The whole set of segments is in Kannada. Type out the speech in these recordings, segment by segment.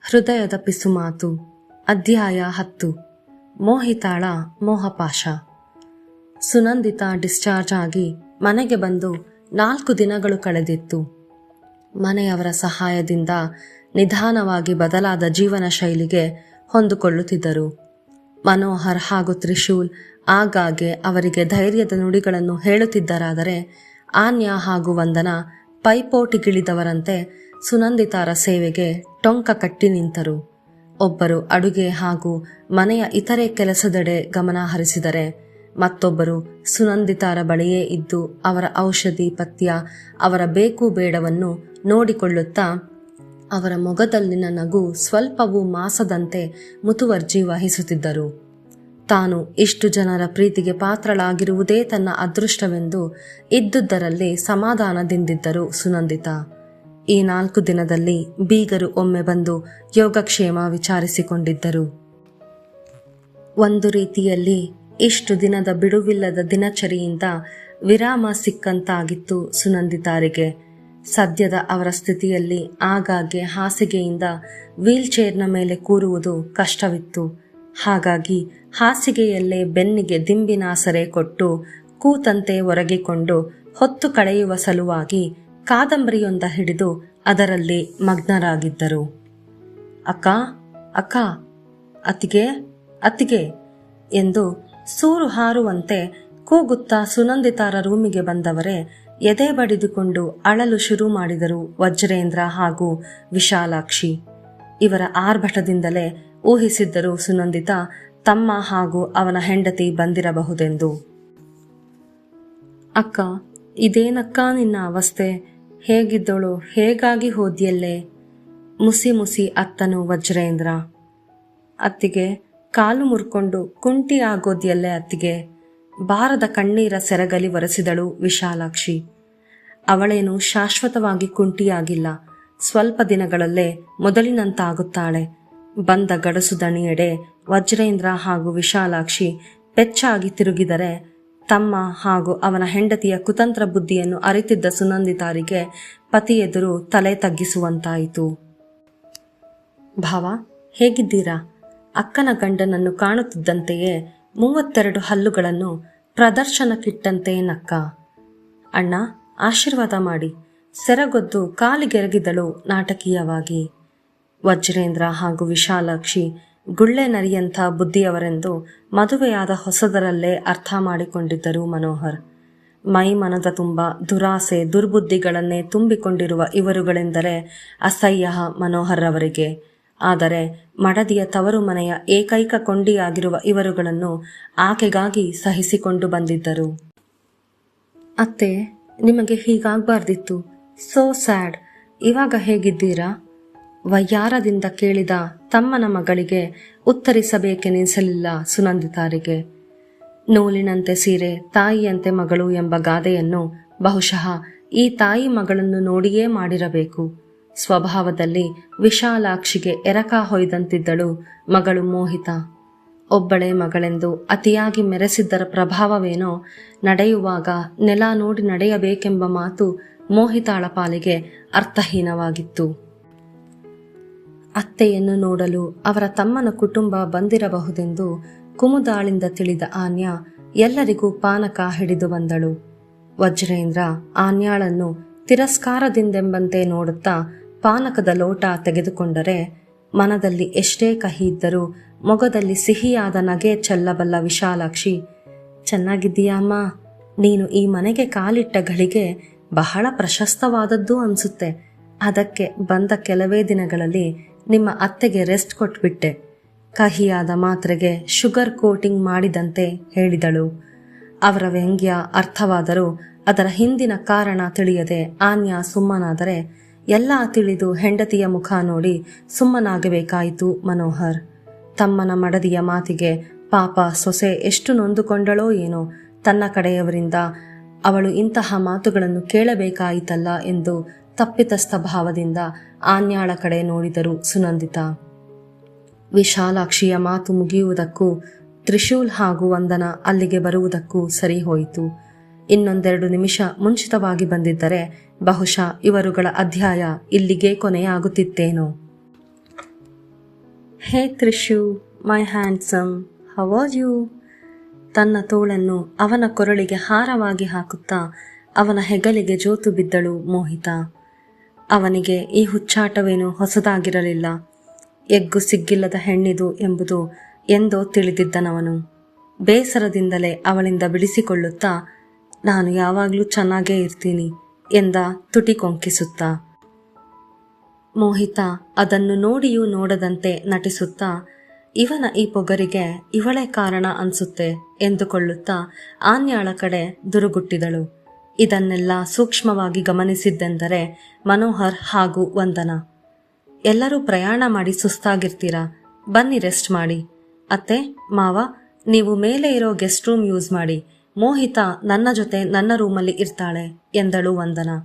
ಹೃದಯದ ಪಿಸುಮಾತು. ಅಧ್ಯಾಯ 10. ಮೋಹಿತಾಳ ಮೋಹಪಾಶ. ಸುನಂದಿತಾ ಡಿಸ್ಚಾರ್ಜ್ ಆಗಿ ಮನೆಗೆ ಬಂದು 4 ದಿನಗಳು ಕಳೆದಿತ್ತು. ಮನೆಯವರ ಸಹಾಯದಿಂದ ನಿಧಾನವಾಗಿ ಬದಲಾದ ಜೀವನ ಶೈಲಿಗೆ ಹೊಂದಿಕೊಳ್ಳುತ್ತಿದ್ದರು. ಮನೋಹರ್ ಹಾಗೂ ತ್ರಿಶೂಲ್ ಆಗಾಗ್ಗೆ ಅವರಿಗೆ ಧೈರ್ಯದ ನುಡಿಗಳನ್ನು ಹೇಳುತ್ತಿದ್ದರಾದರೆ, ಆನ್ಯಾ ಹಾಗೂ ವಂದನಾ ಪೈಪೋಟಿಗಿಳಿದವರಂತೆ ಸುನಂದಿತಾರ ಸೇವೆಗೆ ಟೊಂಕ ಕಟ್ಟಿ ನಿಂತರು. ಒಬ್ಬರು ಅಡುಗೆ ಹಾಗೂ ಮನೆಯ ಇತರೆ ಕೆಲಸದೆಡೆ ಗಮನ ಹರಿಸಿದರೆ, ಮತ್ತೊಬ್ಬರು ಸುನಂದಿತಾರ ಬಳಿಯೇ ಇದ್ದು ಅವರ ಔಷಧಿ ಪಥ್ಯ, ಅವರ ಬೇಕು ಬೇಡವನ್ನು ನೋಡಿಕೊಳ್ಳುತ್ತಾ ಅವರ ಮೊಗದಲ್ಲಿನ ನಗು ಸ್ವಲ್ಪವೂ ಮಾಸದಂತೆ ಮುತುವರ್ಜಿ ವಹಿಸುತ್ತಿದ್ದರು. ತಾನು ಇಷ್ಟು ಜನರ ಪ್ರೀತಿಗೆ ಪಾತ್ರಳಾಗಿರುವುದೇ ತನ್ನ ಅದೃಷ್ಟವೆಂದು ಇದ್ದುದರಲ್ಲಿ ಸಮಾಧಾನದಿಂದಿದ್ದರು ಸುನಂದಿತಾ. ಈ 4 ದಿನದಲ್ಲಿ ಬೀಗರು ಒಮ್ಮೆ ಬಂದು ಯೋಗಕ್ಷೇಮ ವಿಚಾರಿಸಿಕೊಂಡಿದ್ದರು. ಒಂದು ರೀತಿಯಲ್ಲಿ ಇಷ್ಟು ದಿನದ ಬಿಡುವಿಲ್ಲದ ದಿನಚರಿಯಿಂದ ವಿರಾಮ ಸಿಕ್ಕಂತಾಗಿತ್ತು ಸುನಂದಿತಾರಿಗೆ. ಸದ್ಯದ ಅವರ ಸ್ಥಿತಿಯಲ್ಲಿ ಆಗಾಗ್ಗೆ ಹಾಸಿಗೆಯಿಂದ ವೀಲ್ಚೇರ್ನ ಮೇಲೆ ಕೂರುವುದು ಕಷ್ಟವಿತ್ತು. ಹಾಗಾಗಿ ಹಾಸಿಗೆಯಲ್ಲೇ ಬೆನ್ನಿಗೆ ದಿಂಬಿನಾಸರೆ ಕೊಟ್ಟು ಕೂತಂತೆ ಒರಗಿಕೊಂಡು ಹೊತ್ತು ಕಳೆಯುವ ಸಲುವಾಗಿ ಕಾದಂಬರಿಯೊಂದ ಹಿಡಿದು ಅದರಲ್ಲಿ ಮಗ್ನರಾಗಿದ್ದರು. ಅಕ್ಕ ಅಕ್ಕ, ಅತ್ತಿಗೆ ಅತ್ತಿಗೆ ಎಂದು ಸೂರು ಹಾರುವಂತೆ ಕೂಗುತ್ತಾ ಸುನಂದಿತಾರ ರೂಮಿಗೆ ಬಂದವರೇ ಎದೆ ಬಡಿದುಕೊಂಡು ಅಳಲು ಶುರು ಮಾಡಿದರು ವಜ್ರೇಂದ್ರ ಹಾಗೂ ವಿಶಾಲಾಕ್ಷಿ. ಇವರ ಆರ್ಭಟದಿಂದಲೇ ಊಹಿಸಿದ್ದರು ಸುನಂದಿತಾ ತಮ್ಮ ಹಾಗೂ ಅವನ ಹೆಂಡತಿ ಬಂದಿರಬಹುದೆಂದು. ಅಕ್ಕ, ಇದೇನಕ್ಕ ನಿನ್ನ ಅವಸ್ಥೆ? ಹೇಗಿದ್ದಳು? ಹೇಗಾಗಿ ಹೋದ್ಯಲ್ಲೇ? ಮುಸಿ ಮುಸಿ ಅತ್ತನು ವಜ್ರೇಂದ್ರ. ಅತ್ತಿಗೆ, ಕಾಲು ಮುರ್ಕೊಂಡು ಕುಂಟಿ ಆಗೋದ್ಯಲ್ಲೇ ಅತ್ತಿಗೆ. ಬಾರದ ಕಣ್ಣೀರ ಸೆರಗಲಿ ಒರೆಸಿದಳು ವಿಶಾಲಾಕ್ಷಿ. ಅವಳೇನು ಶಾಶ್ವತವಾಗಿ ಕುಂಟಿಯಾಗಿಲ್ಲ. ಸ್ವಲ್ಪ ದಿನಗಳಲ್ಲೇ ಮೊದಲಿನಂತಾಗುತ್ತಾಳೆ. ಬಂದ ಗಡಸು ದಣಿಯೆಡೆ ವಜ್ರೇಂದ್ರ ಹಾಗೂ ವಿಶಾಲಾಕ್ಷಿ ಪೆಚ್ಚಾಗಿ ತಿರುಗಿದರೆ, ತಮ್ಮ ಹಾಗೂ ಅವನ ಹೆಂಡತಿಯ ಕುತಂತ್ರ ಬುದ್ಧಿಯನ್ನು ಅರಿತಿದ್ದ ಸುನಂದಿತಾರಿಗೆ ಪತಿ ಎದುರು ತಲೆ ತಗ್ಗಿಸುವಂತಾಯಿತು. ಭಾವ, ಹೇಗಿದ್ದೀರಾ? ಅಕ್ಕನ ಗಂಡನನ್ನು ಕಾಣುತ್ತಿದ್ದಂತೆಯೇ 32 ಹಲ್ಲುಗಳನ್ನು ಪ್ರದರ್ಶನಕ್ಕಿಟ್ಟಂತೆ ನಕ್ಕ. ಅಣ್ಣ, ಆಶೀರ್ವಾದ ಮಾಡಿ. ಸೆರಗೊದ್ದು ಕಾಲಿಗೆರಗಿದಳು ನಾಟಕೀಯವಾಗಿ. ವಜ್ರೇಂದ್ರ ಹಾಗೂ ವಿಶಾಲಾಕ್ಷಿ ಗುಳ್ಳೆ ನರಿಯಂಥ ಬುದ್ಧಿಯವರೆಂದು ಮದುವೆಯಾದ ಹೊಸದರಲ್ಲೇ ಅರ್ಥ ಮಾಡಿಕೊಂಡಿದ್ದರು ಮನೋಹರ್. ಮೈ ಮನದ ತುಂಬ ದುರಾಸೆ ದುರ್ಬುದ್ಧಿಗಳನ್ನೇ ತುಂಬಿಕೊಂಡಿರುವ ಇವರುಗಳೆಂದರೆ ಅಸಹ್ಯ ಮನೋಹರ್ ಅವರಿಗೆ. ಆದರೆ ಮಡದಿಯ ತವರು ಮನೆಯ ಏಕೈಕ ಕೊಂಡಿಯಾಗಿರುವ ಇವರುಗಳನ್ನು ಆಕೆಗಾಗಿ ಸಹಿಸಿಕೊಂಡು ಬಂದಿದ್ದರು. ಅತ್ತೆ, ನಿಮಗೆ ಹೀಗಾಗಬಾರ್ದಿತ್ತು. So sad. ಇವಾಗ ಹೇಗಿದ್ದೀರಾ? ವಯ್ಯಾರದಿಂದ ಕೇಳಿದ ತಮ್ಮನ ಮಗಳಿಗೆ ಉತ್ತರಿಸಬೇಕೆನಿಸಲಿಲ್ಲ ಸುನಂದಿತಾರಿಗೆ. ನೂಲಿನಂತೆ ಸೀರೆ, ತಾಯಿಯಂತೆ ಮಗಳು ಎಂಬ ಗಾದೆಯನ್ನು ಬಹುಶಃ ಈ ತಾಯಿ ಮಗಳನ್ನು ನೋಡಿಯೇ ಮಾಡಿರಬೇಕು. ಸ್ವಭಾವದಲ್ಲಿ ವಿಶಾಲಾಕ್ಷಿಗೆ ಎರಕ ಹೊಯ್ದಂತಿದ್ದಳು ಮಗಳು ಮೋಹಿತ. ಒಬ್ಬಳೇ ಮಗಳೆಂದು ಅತಿಯಾಗಿ ಮೆರೆಸಿದ್ದರ ಪ್ರಭಾವವೇನೋ ನಡೆಯುವಾಗ ನೆಲ ನೋಡಿ ನಡೆಯಬೇಕೆಂಬ ಮಾತು ಮೋಹಿತಾಳ ಪಾಲಿಗೆ ಅರ್ಥಹೀನವಾಗಿತ್ತು. ಅತ್ತೆಯನ್ನು ನೋಡಲು ಅವರ ತಮ್ಮನ ಕುಟುಂಬ ಬಂದಿರಬಹುದೆಂದು ಕುಮುದಾಳಿಂದ ತಿಳಿದ ಆನ್ಯಾ ಎಲ್ಲರಿಗೂ ಪಾನಕ ಹಿಡಿದು ಬಂದಳು. ವಜ್ರೇಂದ್ರ ಆನ್ಯಾಳನ್ನು ತಿರಸ್ಕಾರದಿಂದೆಂಬಂತೆ ನೋಡುತ್ತಾ ಪಾನಕದ ಲೋಟ ತೆಗೆದುಕೊಂಡರೆ, ಮನದಲ್ಲಿ ಎಷ್ಟೇ ಕಹಿ ಇದ್ದರೂ ಮೊಗದಲ್ಲಿ ಸಿಹಿಯಾದ ನಗೆ ಚೆಲ್ಲಬಲ್ಲ ವಿಶಾಲಾಕ್ಷಿ, ಚೆನ್ನಾಗಿದ್ದೀಯಾ ಅಮ್ಮ? ನೀನು ಈ ಮನೆಗೆ ಕಾಲಿಟ್ಟ ಗಳಿಗೆ ಬಹಳ ಪ್ರಶಸ್ತವಾದದ್ದು ಅನಿಸುತ್ತೆ. ಅದಕ್ಕೆ ಬಂದ ಕೆಲವೇ ದಿನಗಳಲ್ಲಿ ನಿಮ್ಮ ಅತ್ತೆಗೆ ರೆಸ್ಟ್ ಕೊಟ್ಬಿಟ್ಟೆ. ಕಹಿಯಾದ ಮಾತ್ರೆಗೆ ಶುಗರ್ ಕೋಟಿಂಗ್ ಮಾಡಿದಂತೆ ಹೇಳಿದಳು. ಅವರ ವ್ಯಂಗ್ಯ ಅರ್ಥವಾದರೂ ಅದರ ಹಿಂದಿನ ಕಾರಣ ತಿಳಿಯದೆ ಆನ್ಯಾ ಸುಮ್ಮನಾದರೆ, ಎಲ್ಲ ತಿಳಿದು ಹೆಂಡತಿಯ ಮುಖ ನೋಡಿ ಸುಮ್ಮನಾಗಬೇಕಾಯಿತು ಮನೋಹರ್. ತಮ್ಮನ ಮಡದಿಯ ಮಾತಿಗೆ ಪಾಪ ಸೊಸೆ ಎಷ್ಟು ನೊಂದುಕೊಂಡಳೋ ಏನೋ. ತನ್ನ ಕಡೆಯವರಿಂದ ಅವಳು ಇಂತಹ ಮಾತುಗಳನ್ನು ಕೇಳಬೇಕಾಯಿತಲ್ಲ ಎಂದು ತಪ್ಪಿತಸ್ಥ ಭಾವದಿಂದ ಆನ್ಯಾಳ ಕಡೆ ನೋಡಿದರು ಸುನಂದಿತಾ. ವಿಶಾಲಾಕ್ಷಿಯ ಮಾತು ಮುಗಿಯುವುದಕ್ಕೂ ತ್ರಿಶೂಲ್ ಹಾಗೂ ವಂದನಾ ಅಲ್ಲಿಗೆ ಬರುವುದಕ್ಕೂ ಸರಿ ಹೋಯಿತು. ಇನ್ನೊಂದೆರಡು ನಿಮಿಷ ಮುಂಚಿತವಾಗಿ ಬಂದಿದ್ದರೆ ಬಹುಶಃ ಇವರುಗಳ ಅಧ್ಯಾಯ ಇಲ್ಲಿಗೆ ಕೊನೆಯಾಗುತ್ತಿತ್ತೇನೋ. ಹೇ ತ್ರಿಶು, ಮೈ ಹ್ಯಾಂಡ್ಸಮ್, ಹೌ ಆರ್ ಯು? ತನ್ನ ತೋಳನ್ನು ಅವನ ಕೊರಳಿಗೆ ಹಾರವಾಗಿ ಹಾಕುತ್ತಾ ಅವನ ಹೆಗಲಿಗೆ ಜೋತು ಬಿದ್ದಳು ಮೋಹಿತ. ಅವನಿಗೆ ಈ ಹುಚ್ಚಾಟವೇನು ಹೊಸದಾಗಿರಲಿಲ್ಲ. ಎಗ್ಗು ಸಿಗ್ಗಿಲ್ಲದ ಹೆಣ್ಣಿದು ಎಂಬುದು ಎಂದೋ ತಿಳಿದಿದ್ದನವನು. ಬೇಸರದಿಂದಲೇ ಅವಳಿಂದ ಬಿಡಿಸಿಕೊಳ್ಳುತ್ತಾ, ನಾನು ಯಾವಾಗಲೂ ಚೆನ್ನಾಗೇ ಇರ್ತೀನಿ ಎಂದ ತುಟಿ ಕೊಂಕಿಸುತ್ತಾ. ಮೋಹಿತ ಅದನ್ನು ನೋಡಿಯೂ ನೋಡದಂತೆ ನಟಿಸುತ್ತಾ, ಇವನ ಈ ಪೊಗರಿಗೆ ಇವಳೇ ಕಾರಣ ಅನ್ಸುತ್ತೆ ಎಂದುಕೊಳ್ಳುತ್ತಾ ಆನ್ಯಾಳ ಕಡೆ ದುರುಗುಟ್ಟಿದಳು. ಇದನ್ನೆಲ್ಲ ಸೂಕ್ಷ್ಮವಾಗಿ ಗಮನಿಸಿದ್ದೆಂದರೆ ಮನೋಹರ್ ಹಾಗೂ ವಂದನಾ. ಎಲ್ಲರೂ ಪ್ರಯಾಣ ಮಾಡಿ ಸುಸ್ತಾಗಿರ್ತೀರಾ, ಬನ್ನಿ ರೆಸ್ಟ್ ಮಾಡಿ. ಅತ್ತೆ, ಮಾವ, ನೀವು ಮೇಲೆ ಇರೋ ಗೆಸ್ಟ್ ರೂಮ್ ಯೂಸ್ ಮಾಡಿ. ಮೋಹಿತ ನನ್ನ ಜೊತೆ ನನ್ನ ರೂಮಲ್ಲಿ ಇರ್ತಾಳೆ ಎಂದಳು ವಂದನಾ.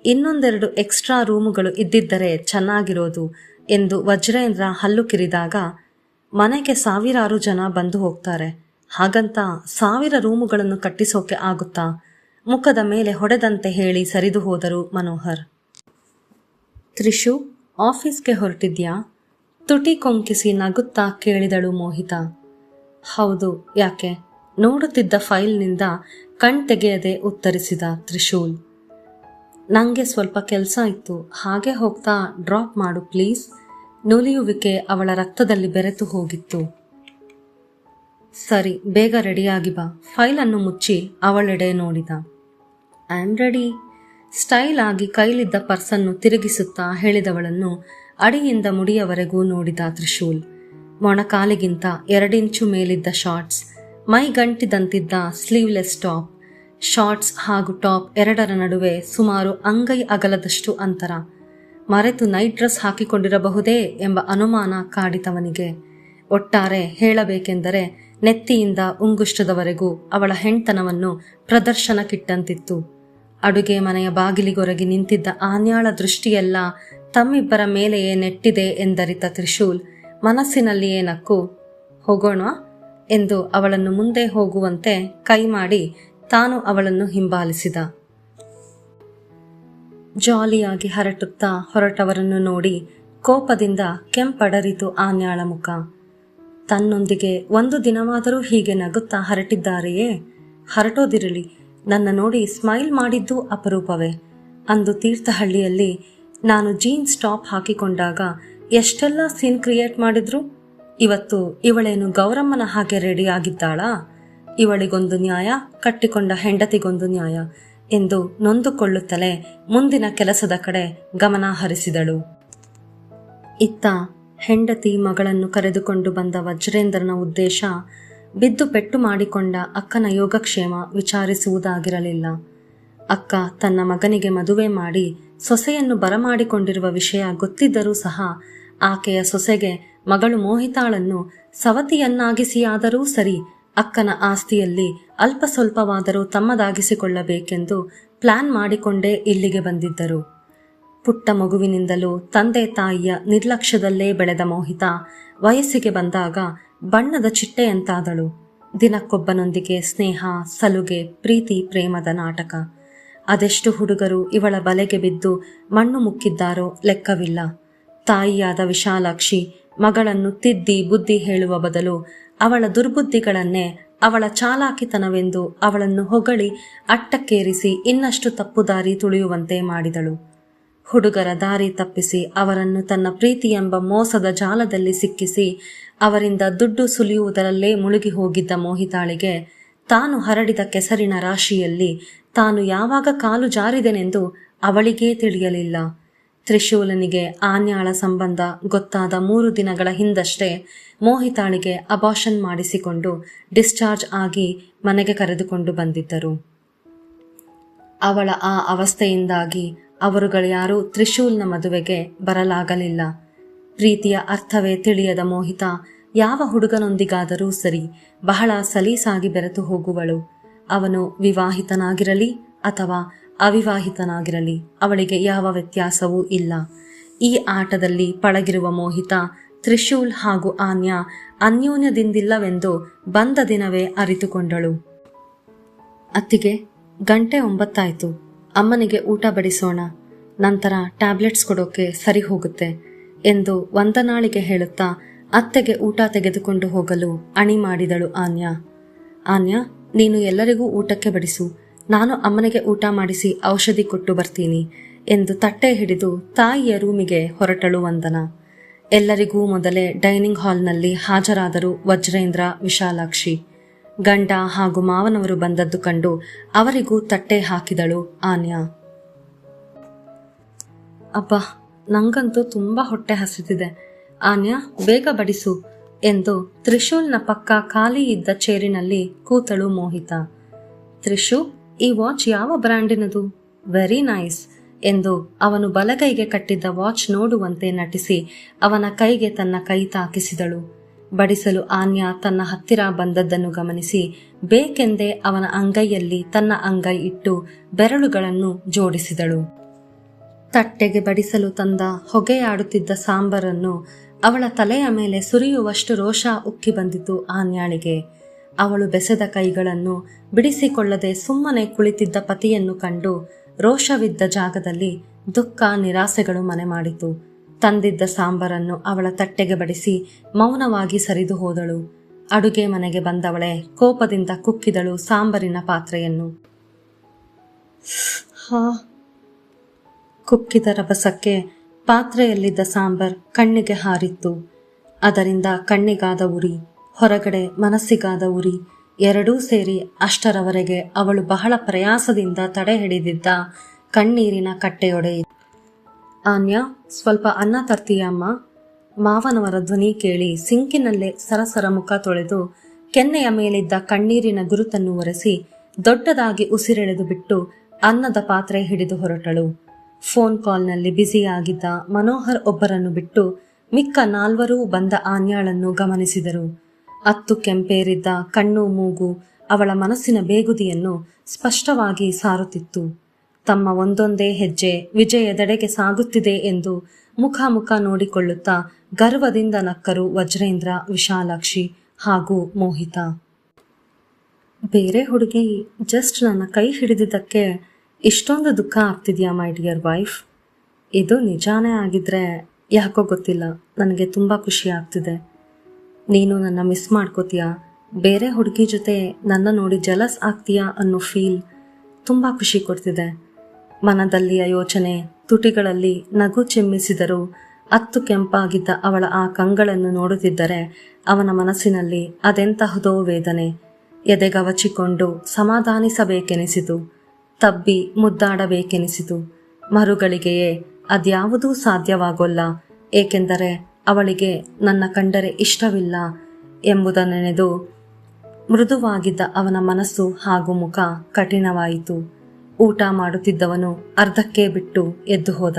ಇನ್ನೊಂದೆರಡು ಎಕ್ಸ್ಟ್ರಾ ರೂಮುಗಳು ಇದ್ದಿದ್ದರೆ ಚೆನ್ನಾಗಿರೋದು ಎಂದು ವಜ್ರೇಂದ್ರ ಹಲ್ಲು ಕಿರಿದಾಗ, ಮನೆಗೆ ಸಾವಿರಾರು ಜನ ಬಂದು ಹೋಗ್ತಾರೆ, ಹಾಗಂತ 1000 ರೂಮುಗಳನ್ನು ಕಟ್ಟಿಸೋಕೆ ಆಗುತ್ತಾ? ಮುಖದ ಮೇಲೆ ಹೊಡೆದಂತೆ ಹೇಳಿ ಸರಿದು ಹೋದರು ಮನೋಹರ್. ತ್ರಿಶು, ಆಫೀಸ್ಗೆ ಹೊರಟಿದ್ಯಾ? ತುಟಿ ಕೊಂಕಿಸಿ ನಗುತ್ತಾ ಕೇಳಿದಳು ಮೋಹಿತ. ಹೌದು, ಯಾಕೆ? ನೋಡುತ್ತಿದ್ದ ಫೈಲ್ನಿಂದ ಕಣ್ತೆಗೆಯದೆ ಉತ್ತರಿಸಿದ ತ್ರಿಶೂಲ್. ನಂಗೆ ಸ್ವಲ್ಪ ಕೆಲಸ ಇತ್ತು, ಹಾಗೆ ಹೋಗ್ತಾ ಡ್ರಾಪ್ ಮಾಡು ಪ್ಲೀಸ್. ನುಲಿಯುವಿಕೆ ಅವಳ ರಕ್ತದಲ್ಲಿ ಬೆರೆತು ಹೋಗಿತ್ತು. ಸರಿ, ಬೇಗ ರೆಡಿಯಾಗಿ ಬಾ. ಫೈಲನ್ನು ಮುಚ್ಚಿ ಅವಳೆಡೆ ನೋಡಿದ. I am ready. ಸ್ಟೈಲ್ ಆಗಿ ಕೈಲಿದ್ದ ಪರ್ಸನ್ನು ತಿರುಗಿಸುತ್ತಾ ಹೇಳಿದವಳನ್ನು ಅಡಿಯಿಂದ ಮುಡಿಯವರೆಗೂ ನೋಡಿದ ತ್ರಿಶೂಲ್. ಮೊಣಕಾಲಿಗಿಂತ 2 ಇಂಚು ಮೇಲಿದ್ದ ಶಾರ್ಟ್ಸ್, ಮೈಗಂಟಿದಂತಿದ್ದ ಸ್ಲೀವ್ಲೆಸ್ ಟಾಪ್, ಶಾರ್ಟ್ಸ್ ಹಾಗೂ ಟಾಪ್ ಎರಡರ ನಡುವೆ ಸುಮಾರು ಅಂಗೈ ಅಗಲದಷ್ಟು ಅಂತರ. ಮರೆತು ನೈಟ್ ಡ್ರೆಸ್ ಹಾಕಿಕೊಂಡಿರಬಹುದೇ ಎಂಬ ಅನುಮಾನ ಕಾಡಿತವನಿಗೆ. ಒಟ್ಟಾರೆ ಹೇಳಬೇಕೆಂದರೆ ನೆತ್ತಿಯಿಂದ ಉಂಗುಷ್ಟದವರೆಗೂ ಅವಳ ಹೆಣ್ತನವನ್ನು ಪ್ರದರ್ಶನಕ್ಕಿಟ್ಟಂತಿತ್ತು. ಅಡುಗೆ ಮನೆಯ ಬಾಗಿಲಿಗೊರಗಿ ನಿಂತಿದ್ದ ಆನ್ಯಾಳ ದೃಷ್ಟಿಯೆಲ್ಲ ತಮ್ಮಿಬ್ಬರ ಮೇಲೆಯೇ ನೆಟ್ಟಿದೆ ಎಂದರಿತ ತ್ರಿಶೂಲ್ ಮನಸ್ಸಿನಲ್ಲಿಯೇ ನಕ್ಕು, ಹೋಗೋಣ ಎಂದು ಅವಳನ್ನು ಮುಂದೆ ಹೋಗುವಂತೆ ಕೈ ಮಾಡಿ ತಾನು ಅವಳನ್ನು ಹಿಂಬಾಲಿಸಿದ. ಜಾಲಿಯಾಗಿ ಹರಟುತ್ತಾ ಹೊರಟವರನ್ನು ನೋಡಿ ಕೋಪದಿಂದ ಕೆಂಪಡರಿತು ಆನ್ಯಾಳ ಮುಖ. ತನ್ನೊಂದಿಗೆ ಒಂದು ದಿನವಾದರೂ ಹೀಗೆ ನಗುತ್ತಾ ಹರಟಿದ್ದಾರೆಯೇ? ಹರಟೋದಿರಲಿ, ನನ್ನ ನೋಡಿ ಸ್ಮೈಲ್ ಮಾಡಿದ್ದು ಅಪರೂಪವೇ. ಅಂದು ತೀರ್ಥಹಳ್ಳಿಯಲ್ಲಿ ನಾನು ಜೀನ್ಸ್ ಟಾಪ್ ಹಾಕಿಕೊಂಡಾಗ ಎಷ್ಟೆಲ್ಲ ಸೀನ್ ಕ್ರಿಯೇಟ್ ಮಾಡಿದ್ರು. ಇವತ್ತು ಇವಳೇನು ಗೌರಮ್ಮನ ಹಾಗೆ ರೆಡಿ ಆಗಿದ್ದಾಳಾ? ಇವಳಿಗೊಂದು ನ್ಯಾಯ, ಕಟ್ಟಿಕೊಂಡ ಹೆಂಡತಿಗೊಂದು ನ್ಯಾಯ ಎಂದು ನೊಂದುಕೊಳ್ಳುತ್ತಲೇ ಮುಂದಿನ ಕೆಲಸದ ಕಡೆ ಗಮನ ಹರಿಸಿದಳು. ಇತ್ತ ಹೆಂಡತಿ ಮಗಳನ್ನು ಕರೆದುಕೊಂಡು ಬಂದ ವಜ್ರೇಂದ್ರನ ಉದ್ದೇಶ ಬಿದ್ದು ಪೆಟ್ಟು ಮಾಡಿಕೊಂಡ ಅಕ್ಕನ ಯೋಗಕ್ಷೇಮ ವಿಚಾರಿಸುವುದಾಗಿರಲಿಲ್ಲ. ಅಕ್ಕ ತನ್ನ ಮಗನಿಗೆ ಮದುವೆ ಮಾಡಿ ಸೊಸೆಯನ್ನು ಬರಮಾಡಿಕೊಂಡಿರುವ ವಿಷಯ ಗೊತ್ತಿದ್ದರೂ ಸಹ ಆಕೆಯ ಸೊಸೆಗೆ ಮಗಳು ಮೋಹಿತಾಳನ್ನು ಸವತಿಯನ್ನಾಗಿಸಿಯಾದರೂ ಸರಿ ಅಕ್ಕನ ಆಸ್ತಿಯಲ್ಲಿ ಅಲ್ಪ ಸ್ವಲ್ಪವಾದರೂ ತಮ್ಮದಾಗಿಸಿಕೊಳ್ಳಬೇಕೆಂದು ಪ್ಲಾನ್ ಮಾಡಿಕೊಂಡೇ ಇಲ್ಲಿಗೆ ಬಂದಿದ್ದರು. ಪುಟ್ಟ ಮಗುವಿನಿಂದಲೂ ತಂದೆ ತಾಯಿಯ ನಿರ್ಲಕ್ಷ್ಯದಲ್ಲೇ ಬೆಳೆದ ಮೋಹಿತ ವಯಸ್ಸಿಗೆ ಬಂದಾಗ ಬಣ್ಣದ ಚಿಟ್ಟೆಯಂತಾದಳು. ದಿನಕ್ಕೊಬ್ಬನೊಂದಿಗೆ ಸ್ನೇಹ, ಸಲುಗೆ, ಪ್ರೀತಿ, ಪ್ರೇಮದ ನಾಟಕ. ಅದೆಷ್ಟು ಹುಡುಗರು ಇವಳ ಬಲೆಗೆ ಬಿದ್ದು ಮಣ್ಣು ಮುಕ್ಕಿದ್ದಾರೋ ಲೆಕ್ಕವಿಲ್ಲ. ತಾಯಿಯಾದ ವಿಶಾಲಾಕ್ಷಿ ಮಗಳನ್ನು ತಿದ್ದಿ ಬುದ್ಧಿ ಹೇಳುವ ಬದಲು ಅವಳ ದುರ್ಬುದ್ಧಿಗಳನ್ನೇ ಅವಳ ಚಾಲಾಕಿತನವೆಂದು ಅವಳನ್ನು ಹೊಗಳಿ ಅಟ್ಟಕ್ಕೇರಿಸಿ ಇನ್ನಷ್ಟು ತಪ್ಪುದಾರಿ ತುಳಿಯುವಂತೆ ಮಾಡಿದಳು. ಹುಡುಗರ ದಾರಿ ತಪ್ಪಿಸಿ ಅವರನ್ನು ತನ್ನ ಪ್ರೀತಿ ಎಂಬ ಮೋಸದ ಜಾಲದಲ್ಲಿ ಸಿಕ್ಕಿಸಿ ಅವರಿಂದ ದುಡ್ಡು ಸುಲಿಯುವುದರಲ್ಲೇ ಮುಳುಗಿ ಹೋಗಿದ್ದ ಮೋಹಿತಾಳಿಗೆ ತಾನು ಹರಡಿದ ಕೆಸರಿನ ರಾಶಿಯಲ್ಲಿ ತಾನು ಯಾವಾಗ ಕಾಲು ಜಾರಿದೆನೆಂದು ಅವಳಿಗೇ ತಿಳಿಯಲಿಲ್ಲ. ತ್ರಿಶೂಲನಿಗೆ ಆನ್ಯಾಳ ಸಂಬಂಧ ಗೊತ್ತಾದ 3 ದಿನಗಳ ಹಿಂದಷ್ಟೇ ಮೋಹಿತಾಳಿಗೆ ಅಬಾರ್ಷನ್ ಮಾಡಿಸಿಕೊಂಡು ಡಿಸ್ಚಾರ್ಜ್ ಆಗಿ ಮನೆಗೆ ಕರೆದುಕೊಂಡು ಬಂದಿದ್ದರು. ಅವಳ ಆ ಅವಸ್ಥೆಯಿಂದಾಗಿ ಅವರುಗಳ್ಯಾರೂ ತ್ರಿಶೂಲ್ನ ಮದುವೆಗೆ ಬರಲಾಗಲಿಲ್ಲ. ಪ್ರೀತಿಯ ಅರ್ಥವೇ ತಿಳಿಯದ ಮೋಹಿತ ಯಾವ ಹುಡುಗನೊಂದಿಗಾದರೂ ಸರಿ ಬಹಳ ಸಲೀಸಾಗಿ ಬೆರೆತು ಹೋಗುವಳು. ಅವನು ವಿವಾಹಿತನಾಗಿರಲಿ ಅಥವಾ ಅವಿವಾಹಿತನಾಗಿರಲಿ ಅವಳಿಗೆ ಯಾವ ವ್ಯತ್ಯಾಸವೂ ಇಲ್ಲ. ಈ ಆಟದಲ್ಲಿ ಪಳಗಿರುವ ಮೋಹಿತ ತ್ರಿಶೂಲ್ ಹಾಗೂ ಆನ್ಯಾ ಅನ್ಯೋನ್ಯದಿಂದಿಲ್ಲವೆಂದು ಬಂದ ದಿನವೇ ಅರಿತುಕೊಂಡಳು. ಅತ್ತಿಗೆ, ಗಂಟೆ 9 ಆಯ್ತು. ಅಮ್ಮನಿಗೆ ಊಟ ಬಡಿಸೋಣ, ನಂತರ ಟ್ಯಾಬ್ಲೆಟ್ಸ್ ಕೊಡೋಕೆ ಸರಿ ಹೋಗುತ್ತೆ ಎಂದು ವಂದನಾಳಿಗೆ ಹೇಳುತ್ತಾ ಅತ್ತೆಗೆ ಊಟ ತೆಗೆದುಕೊಂಡು ಹೋಗಲು ಅಣಿ ಮಾಡಿದಳು ಆನ್ಯಾ. ಆನ್ಯಾ, ನೀನು ಎಲ್ಲರಿಗೂ ಊಟಕ್ಕೆ ಬಡಿಸು, ನಾನು ಅಮ್ಮನಿಗೆ ಊಟ ಮಾಡಿಸಿ ಔಷಧಿ ಕೊಟ್ಟು ಬರ್ತೀನಿ ಎಂದು ತಟ್ಟೆ ಹಿಡಿದು ತಾಯಿಯ ರೂಮಿಗೆ ಹೊರಟಳು ವಂದನಾ. ಎಲ್ಲರಿಗೂ ಮೊದಲೇ ಡೈನಿಂಗ್ ಹಾಲ್ನಲ್ಲಿ ಹಾಜರಾದರು ವಜ್ರೇಂದ್ರ, ವಿಶಾಲಾಕ್ಷಿ. ಗಂಡ ಹಾಗೂ ಮಾವನವರು ಬಂದದ್ದು ಕಂಡು ಅವರಿಗೂ ತಟ್ಟೆ ಹಾಕಿದಳು ಆನ್ಯಾ. ಅಬ್ಬಾ, ನಂಗಂತೂ ತುಂಬಾ ಹೊಟ್ಟೆ ಹಸಿದಿದೆ. ಆನ್ಯಾ, ಬೇಗ ಬಡಿಸು ಎಂದು ತ್ರಿಶೂಲ್ನ ಪಕ್ಕ ಖಾಲಿ ಇದ್ದ ಚೇರಿನಲ್ಲಿ ಕೂತಳು ಮೋಹಿತಾ. ತ್ರಿಶು, ಈ ವಾಚ್ ಯಾವ ಬ್ರ್ಯಾಂಡಿನದು? ವೆರಿ ನೈಸ್ ಎಂದು ಅವನು ಬಲಗೈಗೆ ಕಟ್ಟಿದ್ದ ವಾಚ್ ನೋಡುವಂತೆ ನಟಿಸಿ ಅವನ ಕೈಗೆ ತನ್ನ ಕೈ ತಾಕಿಸಿದಳು. ಬಡಿಸಲು ಆನ್ಯಾ ತನ್ನ ಹತ್ತಿರ ಬಂದದ್ದನ್ನು ಗಮನಿಸಿ ಬೇಕೆಂದೇ ಅವನ ಅಂಗೈಯಲ್ಲಿ ತನ್ನ ಅಂಗೈ ಇಟ್ಟು ಬೆರಳುಗಳನ್ನು ಜೋಡಿಸಿದಳು. ತಟ್ಟೆಗೆ ಬಡಿಸಲು ತಂದ ಹೊಗೆಯಾಡುತ್ತಿದ್ದ ಸಾಂಬಾರನ್ನು ಅವಳ ತಲೆಯ ಮೇಲೆ ಸುರಿಯುವಷ್ಟು ರೋಷ ಉಕ್ಕಿ ಬಂದಿತು ಆನ್ಯಾಳಿಗೆ. ಅವಳು ಬೆಸೆದ ಕೈಗಳನ್ನು ಬಿಡಿಸಿಕೊಳ್ಳದೆ ಸುಮ್ಮನೆ ಕುಳಿತಿದ್ದ ಪತಿಯನ್ನು ಕಂಡು ರೋಷವಿದ್ದ ಜಾಗದಲ್ಲಿ ದುಃಖ, ನಿರಾಸೆಗಳು ಮನೆ ಮಾಡಿತು. ತಂದಿದ್ದ ಸಾಂಬಾರನ್ನು ಅವಳ ತಟ್ಟೆಗೆ ಬಡಿಸಿ ಮೌನವಾಗಿ ಸರಿದು ಹೋದಳು. ಅಡುಗೆ ಮನೆಗೆ ಬಂದವಳೆ ಕೋಪದಿಂದ ಕುಕ್ಕಿದಳು ಸಾಂಬಾರಿನ ಪಾತ್ರೆಯನ್ನು. ಕುಕ್ಕಿದ ರಭಸಕ್ಕೆ ಪಾತ್ರೆಯಲ್ಲಿದ್ದ ಸಾಂಬಾರ್ ಕಣ್ಣಿಗೆ ಹಾರಿತ್ತು. ಅದರಿಂದ ಕಣ್ಣಿಗಾದ ಉರಿ, ಹೊರಗಡೆ ಮನಸ್ಸಿಗಾದ ಉರಿ ಎರಡೂ ಸೇರಿ ಅಷ್ಟರವರೆಗೆ ಅವಳು ಬಹಳ ಪ್ರಯಾಸದಿಂದ ತಡೆ ಹಿಡಿದಿದ್ದ ಕಣ್ಣೀರಿನ ಕಟ್ಟೆಯೊಡೆಯಿತು. ಆನ್ಯಾ, ಸ್ವಲ್ಪ ಅನ್ನ ತರ್ತೀಯಮ್ಮ? ಮಾವನವರ ಧ್ವನಿ ಕೇಳಿ ಸಿಂಕಿನಲ್ಲೇ ಸರಸರ ಮುಖ ತೊಳೆದು ಕೆನ್ನೆಯ ಮೇಲಿದ್ದ ಕಣ್ಣೀರಿನ ಗುರುತನ್ನು ಒರೆಸಿ ದೊಡ್ಡದಾಗಿ ಉಸಿರೆಳೆದು ಬಿಟ್ಟು ಅನ್ನದ ಪಾತ್ರೆ ಹಿಡಿದು ಹೊರಟಳು. ಫೋನ್ ಕಾಲ್ನಲ್ಲಿ ಬ್ಯುಸಿಯಾಗಿದ್ದ ಮನೋಹರ್ ಒಬ್ಬರನ್ನು ಬಿಟ್ಟು ಮಿಕ್ಕ ನಾಲ್ವರೂ ಬಂದ ಆನ್ಯಾಳನ್ನು ಗಮನಿಸಿದರು. ಅತ್ತು ಕೆಂಪೇರಿದ್ದ ಕಣ್ಣು, ಮೂಗು ಅವಳ ಮನಸ್ಸಿನ ಬೇಗುದಿಯನ್ನು ಸ್ಪಷ್ಟವಾಗಿ ಸಾರುತ್ತಿತ್ತು. ತಮ್ಮ ಒಂದೊಂದೇ ಹೆಜ್ಜೆ ವಿಜಯದೆಡೆಗೆ ಸಾಗುತ್ತಿದೆ ಎಂದು ಮುಖ ಮುಖ ನೋಡಿಕೊಳ್ಳುತ್ತಾ ಗರ್ವದಿಂದ ನಕ್ಕರು ವಜ್ರೇಂದ್ರ, ವಿಶಾಲಾಕ್ಷಿ ಹಾಗೂ ಮೋಹಿತಾ. ಬೇರೆ ಹುಡುಗಿ ಜಸ್ಟ್ ನನ್ನ ಕೈ ಹಿಡಿದಿದ್ದಕ್ಕೆ ಇಷ್ಟೊಂದು ದುಃಖ ಆಗ್ತಿದ್ಯಾ ಮೈ ಡಿಯರ್ ವೈಫ್? ಇದು ನಿಜಾನೇ ಆಗಿದ್ರೆ ಯಾಕೋ ಗೊತ್ತಿಲ್ಲ, ನನಗೆ ತುಂಬ ಖುಷಿ ಆಗ್ತಿದೆ. ನೀನು ನನ್ನ ಮಿಸ್ ಮಾಡ್ಕೋತೀಯಾ, ಬೇರೆ ಹುಡುಗಿ ಜೊತೆ ನನ್ನ ನೋಡಿ ಜಲಸ್ ಆಗ್ತೀಯಾ ಅನ್ನೋ ಫೀಲ್ ತುಂಬ ಖುಷಿ ಕೊಡ್ತಿದೆ. ಮನದಲ್ಲಿಯ ಯೋಚನೆ ತುಟಿಗಳಲ್ಲಿ ನಗು ಚಿಮ್ಮಿಸಿದರೂ ಅತ್ತು ಕೆಂಪಾಗಿದ್ದ ಅವಳ ಆ ಕಂಗಳನ್ನು ನೋಡುತ್ತಿದ್ದರೆ ಅವನ ಮನಸ್ಸಿನಲ್ಲಿ ಅದೆಂತಹದೋ ವೇದನೆ. ಎದೆಗವಚಿಕೊಂಡು ಸಮಾಧಾನಿಸಬೇಕೆನಿಸಿತು, ತಬ್ಬಿ ಮುದ್ದಾಡಬೇಕೆನಿಸಿತು. ಮರುಗಳಿಗೆಯೇ ಅದ್ಯಾವುದೂ ಸಾಧ್ಯವಾಗೋಲ್ಲ, ಏಕೆಂದರೆ ಅವಳಿಗೆ ನನ್ನ ಕಂಡರೆ ಇಷ್ಟವಿಲ್ಲ ಎಂಬುದನ್ನೆನೆದು ಮೃದುವಾಗಿದ್ದ ಅವನ ಮನಸ್ಸು ಹಾಗೂ ಮುಖ ಕಠಿಣವಾಯಿತು. ಊಟ ಮಾಡುತ್ತಿದ್ದವನು ಅರ್ಧಕ್ಕೆ ಬಿಟ್ಟು ಎದ್ದು ಹೋದ.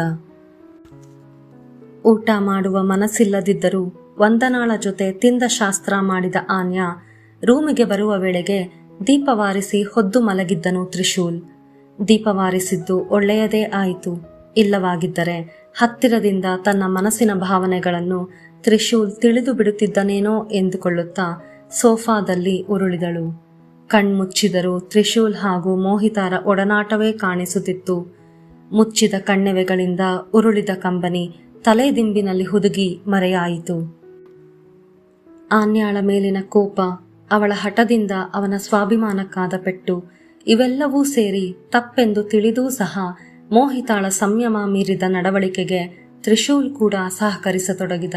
ಊಟ ಮಾಡುವ ಮನಸ್ಸಿಲ್ಲದಿದ್ದರೂ ವಂದನಾಳ ಜೊತೆ ತಿಂದ ಶಾಸ್ತ್ರ ಮಾಡಿದ ಆನ್ಯಾ ರೂಮಿಗೆ ಬರುವ ವೇಳೆಗೆ ದೀಪವಾರಿಸಿ ಹೊದ್ದು ಮಲಗಿದ್ದನು ತ್ರಿಶೂಲ್. ದೀಪವಾರಿಸಿದ್ದು ಒಳ್ಳೆಯದೇ ಆಯಿತು. ಇಲ್ಲವಾಗಿದ್ದರೆ ಹತ್ತಿರದಿಂದ ತನ್ನ ಮನಸ್ಸಿನ ಭಾವನೆಗಳನ್ನು ತ್ರಿಶೂಲ್ ತಿಳಿದು ಬಿಡುತ್ತಿದ್ದನೇನೋ ಎಂದುಕೊಳ್ಳುತ್ತಾ ಸೋಫಾದಲ್ಲಿ ಉರುಳಿದಳು. ಕಣ್ಮುಚ್ಚಿದರೂ ತ್ರಿಶೂಲ್ ಹಾಗೂ ಮೋಹಿತಾರ ಒಡನಾಟವೇ ಕಾಣಿಸುತ್ತಿತ್ತು. ಮುಚ್ಚಿದ ಕಣ್ಣೆವೆಗಳಿಂದ ಉರುಳಿದ ಕಂಬನಿ ತಲೆದಿಂಬಿನಲ್ಲಿ ಹುದುಗಿ ಮರೆಯಾಯಿತು. ಆನ್ಯಾಳ ಮೇಲಿನ ಕೋಪ, ಅವಳ ಹಠದಿಂದ ಅವನ ಸ್ವಾಭಿಮಾನಕ್ಕಾದ ಪೆಟ್ಟು ಇವೆಲ್ಲವೂ ಸೇರಿ ತಪ್ಪೆಂದು ತಿಳಿದೂ ಸಹ ಮೋಹಿತಾಳ ಸಂಯಮ ಮೀರಿದ ನಡವಳಿಕೆಗೆ ತ್ರಿಶೂಲ್ ಕೂಡ ಸಹಕರಿಸತೊಡಗಿದ.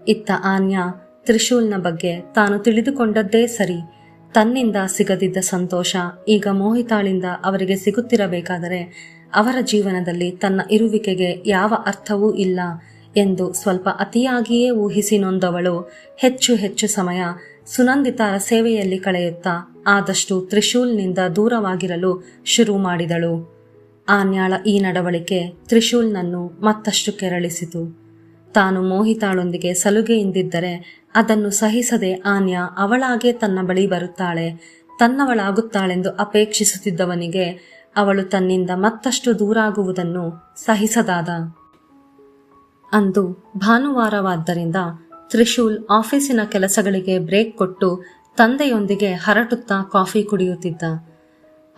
ಇತ್ತ ಆನ್ಯಾ ತ್ರಿಶೂಲ್ನ ಬಗ್ಗೆ ತಾನು ತಿಳಿದುಕೊಂಡದ್ದೇ ಸರಿ. ತನ್ನಿಂದ ಸಿಗದಿದ್ದ ಸಂತೋಷ ಈಗ ಮೋಹಿತಾಳಿಂದ ಅವರಿಗೆ ಸಿಗುತ್ತಿರಬೇಕಾದರೆ ಅವರ ಜೀವನದಲ್ಲಿ ತನ್ನ ಇರುವಿಕೆಗೆ ಯಾವ ಅರ್ಥವೂ ಇಲ್ಲ ಎಂದು ಸ್ವಲ್ಪ ಅತಿಯಾಗಿಯೇ ಊಹಿಸಿ ನೊಂದವಳು ಹೆಚ್ಚು ಹೆಚ್ಚು ಸಮಯ ಸುನಂದಿತಾರ ಸೇವೆಯಲ್ಲಿ ಕಳೆಯುತ್ತಾ ಆದಷ್ಟು ತ್ರಿಶೂಲ್ನಿಂದ ದೂರವಾಗಿರಲು ಶುರು ಮಾಡಿದಳು. ಆನ್ಯಾಳ ಈ ನಡವಳಿಕೆ ತ್ರಿಶೂಲ್ನನ್ನು ಮತ್ತಷ್ಟು ಕೆರಳಿಸಿತು. ತಾನು ಮೋಹಿತಾಳೊಂದಿಗೆ ಸಲುಗೆಯಿಂದಿದ್ದರೆ ಅದನ್ನು ಸಹಿಸದೆ ಆನ್ಯಾ ಅವಳಾಗೆ ತನ್ನ ಬಳಿ ಬರುತ್ತಾಳೆ, ತನ್ನವಳಾಗುತ್ತಾಳೆಂದು ಅಪೇಕ್ಷಿಸುತ್ತಿದ್ದವನಿಗೆ ಅವಳು ತನ್ನಿಂದ ಮತ್ತಷ್ಟು ದೂರಾಗುವುದನ್ನು ಸಹಿಸದಾದ. ಅಂದು ಭಾನುವಾರವಾದ್ದರಿಂದ ತ್ರಿಶೂಲ್ ಆಫೀಸಿನ ಕೆಲಸಗಳಿಗೆ ಬ್ರೇಕ್ ಕೊಟ್ಟು ತಂದೆಯೊಂದಿಗೆ ಹರಟುತ್ತಾ ಕಾಫಿ ಕುಡಿಯುತ್ತಿದ್ದ.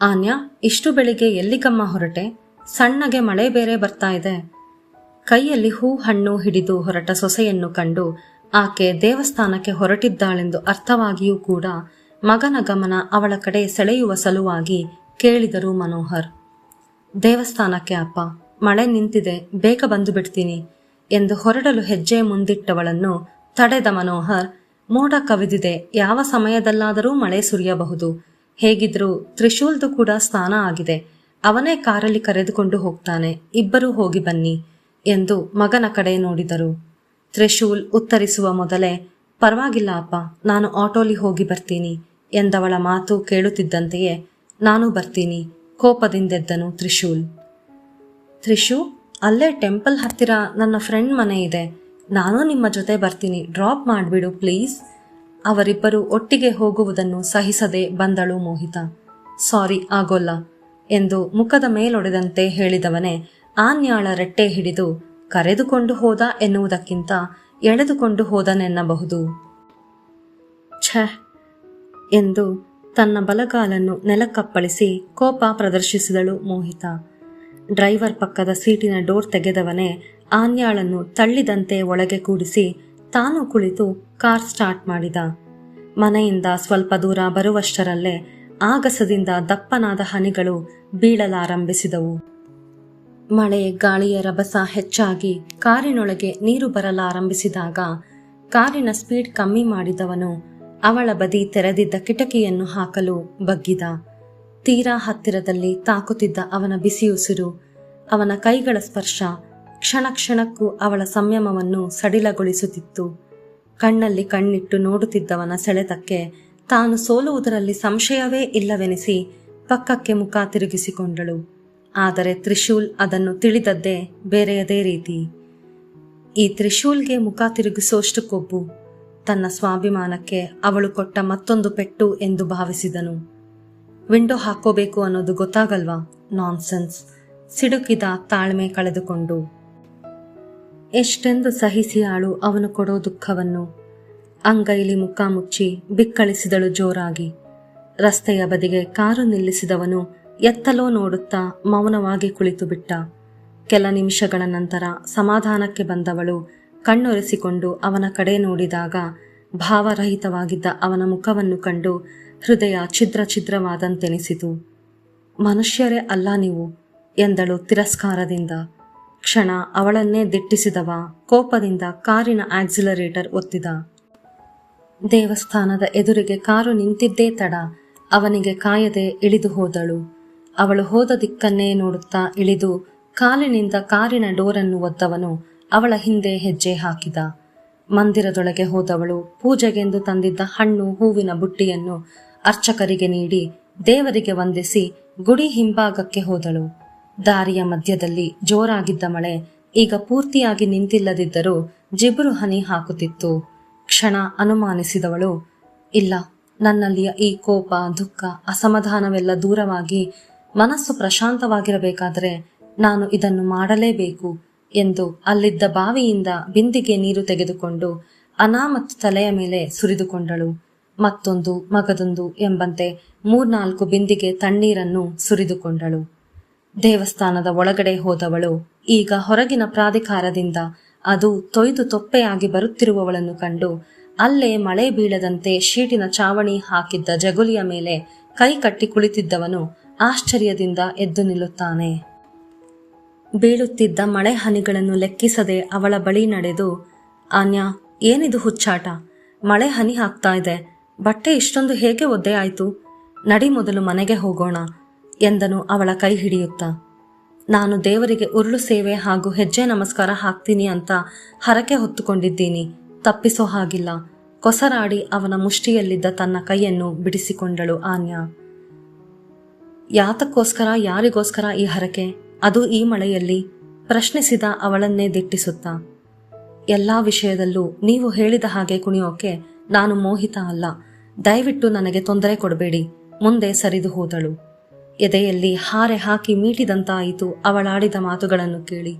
ಆನ್ಯಾ, ಇಷ್ಟು ಬೆಳಿಗ್ಗೆ ಎಲ್ಲಿಗಮ್ಮ ಹೊರಟೆ? ಸಣ್ಣಗೆ ಮಳೆ ಬೇರೆ ಬರ್ತಾ ಇದೆ. ಕೈಯಲ್ಲಿ ಹೂ ಹಣ್ಣು ಹಿಡಿದು ಹೊರಟ ಸೊಸೆಯನ್ನು ಕಂಡು ಆಕೆ ದೇವಸ್ಥಾನಕ್ಕೆ ಹೊರಟಿದ್ದಾಳೆಂದು ಅರ್ಥವಾಗಿಯೂ ಕೂಡ ಮಗನ ಗಮನ ಅವಳ ಕಡೆ ಸೆಳೆಯುವ ಸಲುವಾಗಿ ಕೇಳಿದರು ಮನೋಹರ್. ದೇವಸ್ಥಾನಕ್ಕೆ ಅಪ್ಪ, ಮಳೆ ನಿಂತಿದೆ, ಬೇಗ ಬಂದು ಬಿಡ್ತೀನಿ ಎಂದು ಹೊರಡಲು ಹೆಜ್ಜೆ ಮುಂದಿಟ್ಟವಳನ್ನು ತಡೆದ ಮನೋಹರ್, ಮೋಡ ಕವಿದಿದೆ, ಯಾವ ಸಮಯದಲ್ಲಾದರೂ ಮಳೆ ಸುರಿಯಬಹುದು, ಹೇಗಿದ್ರೂ ತ್ರಿಶೂಲ್ದು ಕೂಡ ಸ್ನಾನ ಆಗಿದೆ, ಅವನೇ ಕಾರಲ್ಲಿ ಕರೆದುಕೊಂಡು ಹೋಗ್ತಾನೆ, ಇಬ್ಬರೂ ಹೋಗಿ ಬನ್ನಿ ಎಂದು ಮಗನ ಕಡೆ ನೋಡಿದರು. ತ್ರಿಶೂಲ್ ಉತ್ತರಿಸುವ ಮೊದಲೇ, ಪರವಾಗಿಲ್ಲ ಅಪ್ಪ, ನಾನು ಆಟೋಲಿ ಹೋಗಿ ಬರ್ತೀನಿ ಎಂದವಳ ಮಾತು ಕೇಳುತ್ತಿದ್ದಂತೆಯೇ, ನಾನು ಬರ್ತೀನಿ ಕೋಪದಿಂದೆದ್ದನು ತ್ರಿಶೂಲ್. ತ್ರಿಶು, ಅಲ್ಲೇ ಟೆಂಪಲ್ ಹತ್ತಿರ ನನ್ನ ಫ್ರೆಂಡ್ ಮನೆ ಇದೆ, ನಾನು ನಿಮ್ಮ ಜೊತೆ ಬರ್ತೀನಿ, ಡ್ರಾಪ್ ಮಾಡಿಬಿಡು ಪ್ಲೀಸ್. ಅವರಿಬ್ಬರು ಒಟ್ಟಿಗೆ ಹೋಗುವುದನ್ನು ಸಹಿಸದೆ ಬಂದಳು ಮೋಹಿತ. ಸಾರಿ, ಆಗೋಲ್ಲ ಎಂದು ಮುಖದ ಮೇಲೊಡೆದಂತೆ ಹೇಳಿದವನೇ ಆನ್ಯಾಳ ರೆಟ್ಟೆ ಹಿಡಿದು ಕರೆದುಕೊಂಡು ಹೋದ ಎನ್ನುವುದಕ್ಕಿಂತ ಎಳೆದುಕೊಂಡು ಹೋದನೆನ್ನಬಹುದು. ಛೆ ಎಂದು ತನ್ನ ಬಲಗಾಲನ್ನು ನೆಲಕ್ಕಪ್ಪಳಿಸಿ ಕೋಪ ಪ್ರದರ್ಶಿಸಿದಳು ಮೋಹಿತ. ಡ್ರೈವರ್ ಪಕ್ಕದ ಸೀಟಿನ ಡೋರ್ ತೆಗೆದವನೇ ಆನ್ಯಾಳನ್ನು ತಳ್ಳಿದಂತೆ ಒಳಗೆ ಕೂಡಿಸಿ ತಾನು ಕುಳಿತು ಕಾರ್ ಸ್ಟಾರ್ಟ್ ಮಾಡಿದ. ಮನೆಯಿಂದ ಸ್ವಲ್ಪ ದೂರ ಬರುವಷ್ಟರಲ್ಲೇ ಆಗಸದಿಂದ ದಪ್ಪನಾದ ಹನಿಗಳು ಬೀಳಲಾರಂಭಿಸಿದವು. ಮಳೆ ಗಾಳಿಯ ರಭಸ ಹೆಚ್ಚಾಗಿ ಕಾರಿನೊಳಗೆ ನೀರು ಬರಲಾರಂಭಿಸಿದಾಗ ಕಾರಿನ ಸ್ಪೀಡ್ ಕಮ್ಮಿ ಮಾಡಿದವನು ಅವಳ ಬದಿ ತೆರೆದಿದ್ದ ಕಿಟಕಿಯನ್ನು ಹಾಕಲು ಬಗ್ಗಿದ. ತೀರಾ ಹತ್ತಿರದಲ್ಲಿ ತಾಕುತ್ತಿದ್ದ ಅವನ ಬಿಸಿಯುಸಿರು, ಅವನ ಕೈಗಳ ಸ್ಪರ್ಶ ಕ್ಷಣ ಕ್ಷಣಕ್ಕೂ ಅವಳ ಸಂಯಮವನ್ನು ಸಡಿಲಗೊಳಿಸುತ್ತಿತ್ತು. ಕಣ್ಣಲ್ಲಿ ಕಣ್ಣಿಟ್ಟು ನೋಡುತ್ತಿದ್ದವನ ಸೆಳೆತಕ್ಕೆ ತಾನು ಸೋಲುವುದರಲ್ಲಿ ಸಂಶಯವೇ ಇಲ್ಲವೆನಿಸಿ ಪಕ್ಕಕ್ಕೆ ಮುಖ ತಿರುಗಿಸಿಕೊಂಡಳು. ಆದರೆ ತ್ರಿಶೂಲ್ ಅದನ್ನು ತಿಳಿದದ್ದೇ ಬೇರೆಯದೇ ರೀತಿ. ಈ ತ್ರಿಶೂಲ್ಗೆ ಮುಖ ತಿರುಗಿಸೋಷ್ಟು ಕೊಬ್ಬು ತನ್ನ ಸ್ವಾಭಿಮಾನಕ್ಕೆ ಅವಳು ಕೊಟ್ಟ ಮತ್ತೊಂದು ಪೆಟ್ಟು ಎಂದು ಭಾವಿಸಿದನು. ವಿಂಡೋ ಹಾಕೋಬೇಕು ಅನ್ನೋದು ಗೊತ್ತಾಗಲ್ವಾ? ನಾನ್ಸೆನ್ಸ್, ಸಿಡುಕಿದ ತಾಳ್ಮೆ ಕಳೆದುಕೊಂಡು. ಎಷ್ಟೆಂದು ಸಹಿಸಿಯಾಳು ಅವನು ಕೊಡೋ ದುಃಖವನ್ನು. ಅಂಗೈಲಿ ಮುಖ ಮುಚ್ಚಿ ಬಿಕ್ಕಳಿಸಿದಳು ಜೋರಾಗಿ. ರಸ್ತೆಯ ಬದಿಗೆ ಕಾರು ನಿಲ್ಲಿಸಿದವನು ಎತ್ತಲೋ ನೋಡುತ್ತಾ ಮೌನವಾಗಿ ಕುಳಿತು ಬಿಟ್ಟ. ಕೆಲ ನಿಮಿಷಗಳ ನಂತರ ಸಮಾಧಾನಕ್ಕೆ ಬಂದವಳು ಕಣ್ಣೊರೆಸಿಕೊಂಡು ಅವನ ಕಡೆ ನೋಡಿದಾಗ ಭಾವರಹಿತವಾಗಿದ್ದ ಅವನ ಮುಖವನ್ನು ಕಂಡು ಹೃದಯ ಛಿದ್ರ ಛಿದ್ರವಾದಂತೆನಿಸಿತು. ಮನುಷ್ಯರೇ ಅಲ್ಲ ನೀವು ಎಂದಳು ತಿರಸ್ಕಾರದಿಂದ. ಕ್ಷಣ ಅವಳನ್ನೇ ದಿಟ್ಟಿಸಿದವ ಕೋಪದಿಂದ ಕಾರಿನ ಆಕ್ಸಿಲರೇಟರ್ ಒತ್ತಿದ. ದೇವಸ್ಥಾನದ ಎದುರಿಗೆ ಕಾರು ನಿಂತಿದ್ದೇ ತಡ ಅವನಿಗೆ ಕಾಯದೆ ಇಳಿದು ಹೋದಳು. ಅವಳು ಹೋದ ದಿಕ್ಕನ್ನೇ ನೋಡುತ್ತಾ ಇಳಿದು ಕಾಲಿನಿಂದ ಕಾರಿನ ಡೋರನ್ನು ಒದ್ದವನು ಅವಳ ಹಿಂದೆ ಹೆಜ್ಜೆ ಹಾಕಿದ. ಮಂದಿರದೊಳಗೆ ಹೋದವಳು ಪೂಜೆಗೆಂದು ತಂದಿದ್ದ ಹಣ್ಣು ಹೂವಿನ ಬುಟ್ಟಿಯನ್ನು ಅರ್ಚಕರಿಗೆ ನೀಡಿ ದೇವರಿಗೆ ವಂದಿಸಿ ಗುಡಿ ಹಿಂಭಾಗಕ್ಕೆ ಹೋದಳು. ದಾರಿಯ ಮಧ್ಯದಲ್ಲಿ ಜೋರಾಗಿದ್ದ ಮಳೆ ಈಗ ಪೂರ್ತಿಯಾಗಿ ನಿಂತಿಲ್ಲದಿದ್ದರೂ ಜಿಬುರು ಹನಿ ಹಾಕುತ್ತಿತ್ತು. ಕ್ಷಣ ಅನುಮಾನಿಸಿದವಳು, ಇಲ್ಲ, ನನ್ನಲ್ಲಿಯ ಈ ಕೋಪ, ದುಃಖ, ಅಸಮಾಧಾನವೆಲ್ಲ ದೂರವಾಗಿ ಮನಸ್ಸು ಪ್ರಶಾಂತವಾಗಿರಬೇಕಾದರೆ ನಾನು ಇದನ್ನು ಮಾಡಲೇಬೇಕು ಎಂದು ಅಲ್ಲಿದ್ದ ಬಾವಿಯಿಂದ ಬಿಂದಿಗೆ ನೀರು ತೆಗೆದುಕೊಂಡು ಅನಾಮತ್ ತಲೆಯ ಮೇಲೆ ಸುರಿದುಕೊಂಡಳು. ಮತ್ತೊಂದು, ಮಗದೊಂದು ಎಂಬಂತೆ 3-4 ಬಿಂದಿಗೆ ತಣ್ಣೀರನ್ನು ಸುರಿದುಕೊಂಡಳು. ದೇವಸ್ಥಾನದ ಒಳಗಡೆ ಹೋದವಳು ಈಗ ಹೊರಗಿನ ಪ್ರಾಧಿಕಾರದಿಂದ ಅದು ತೊಯ್ದು ತೊಪ್ಪೆಯಾಗಿ ಬರುತ್ತಿರುವವಳನ್ನು ಕಂಡು ಅಲ್ಲೇ ಮಳೆ ಬೀಳದಂತೆ ಶೀಟಿನ ಚಾವಣಿ ಹಾಕಿದ್ದ ಜಗುಲಿಯ ಮೇಲೆ ಕೈ ಕಟ್ಟಿ ಕುಳಿತಿದ್ದವನು ಆಶ್ಚರ್ಯದಿಂದ ಎದ್ದು ನಿಲ್ಲುತ್ತಾನೆ. ಬೀಳುತ್ತಿದ್ದ ಮಳೆ ಹನಿಗಳನ್ನು ಲೆಕ್ಕಿಸದೆ ಅವಳ ಬಳಿ ನಡೆದು, ಆನ್ಯಾ, ಏನಿದು ಹುಚ್ಚಾಟ? ಮಳೆ ಹನಿ ಹಾಕ್ತಾ ಇದೆ, ಬಟ್ಟೆ ಇಷ್ಟೊಂದು ಹೇಗೆ ಒದ್ದೆ ಆಯ್ತು? ನಡಿ, ಮೊದಲು ಮನೆಗೆ ಹೋಗೋಣ ಎಂದನು ಅವಳ ಕೈ ಹಿಡಿಯುತ್ತಾ. ನಾನು ದೇವರಿಗೆ ಉರುಳು ಸೇವೆ ಹಾಗೂ ಹೆಜ್ಜೆ ನಮಸ್ಕಾರ ಹಾಕ್ತೀನಿ ಅಂತ ಹರಕೆ ಹೊತ್ತುಕೊಂಡಿದ್ದೀನಿ, ತಪ್ಪಿಸೋ ಹಾಗಿಲ್ಲ. ಕೊಸರಾಡಿ ಅವನ ಮುಷ್ಟಿಯಲ್ಲಿದ್ದ ತನ್ನ ಕೈಯನ್ನು ಬಿಡಿಸಿಕೊಂಡಳು ಆನ್ಯಾ. ಯಾತಕ್ಕೋಸ್ಕರ, ಯಾರಿಗೋಸ್ಕರ ಈ ಹರಕೆ, ಅದು ಈ ಮಳೆಯಲ್ಲಿ? ಪ್ರಶ್ನಿಸಿದ ಅವಳನ್ನೇ ದಿಟ್ಟಿಸುತ್ತಾ. ಎಲ್ಲಾ ವಿಷಯದಲ್ಲೂ ನೀವು ಹೇಳಿದ ಹಾಗೆ ಕುಣಿಯೋಕೆ ನಾನು ಮೋಹಿತ ಅಲ್ಲ, ದಯವಿಟ್ಟು ನನಗೆ ತೊಂದರೆ ಕೊಡಬೇಡಿ ಮುಂದೆ ಸರಿದು ಹೋದಳು. ಎದೆಯಲ್ಲಿ ಹಾರೆ ಹಾಕಿ ಮೀಟಿದಂತಾಯಿತು ಅವಳಾಡಿದ ಮಾತುಗಳನ್ನು ಕೇಳಿ.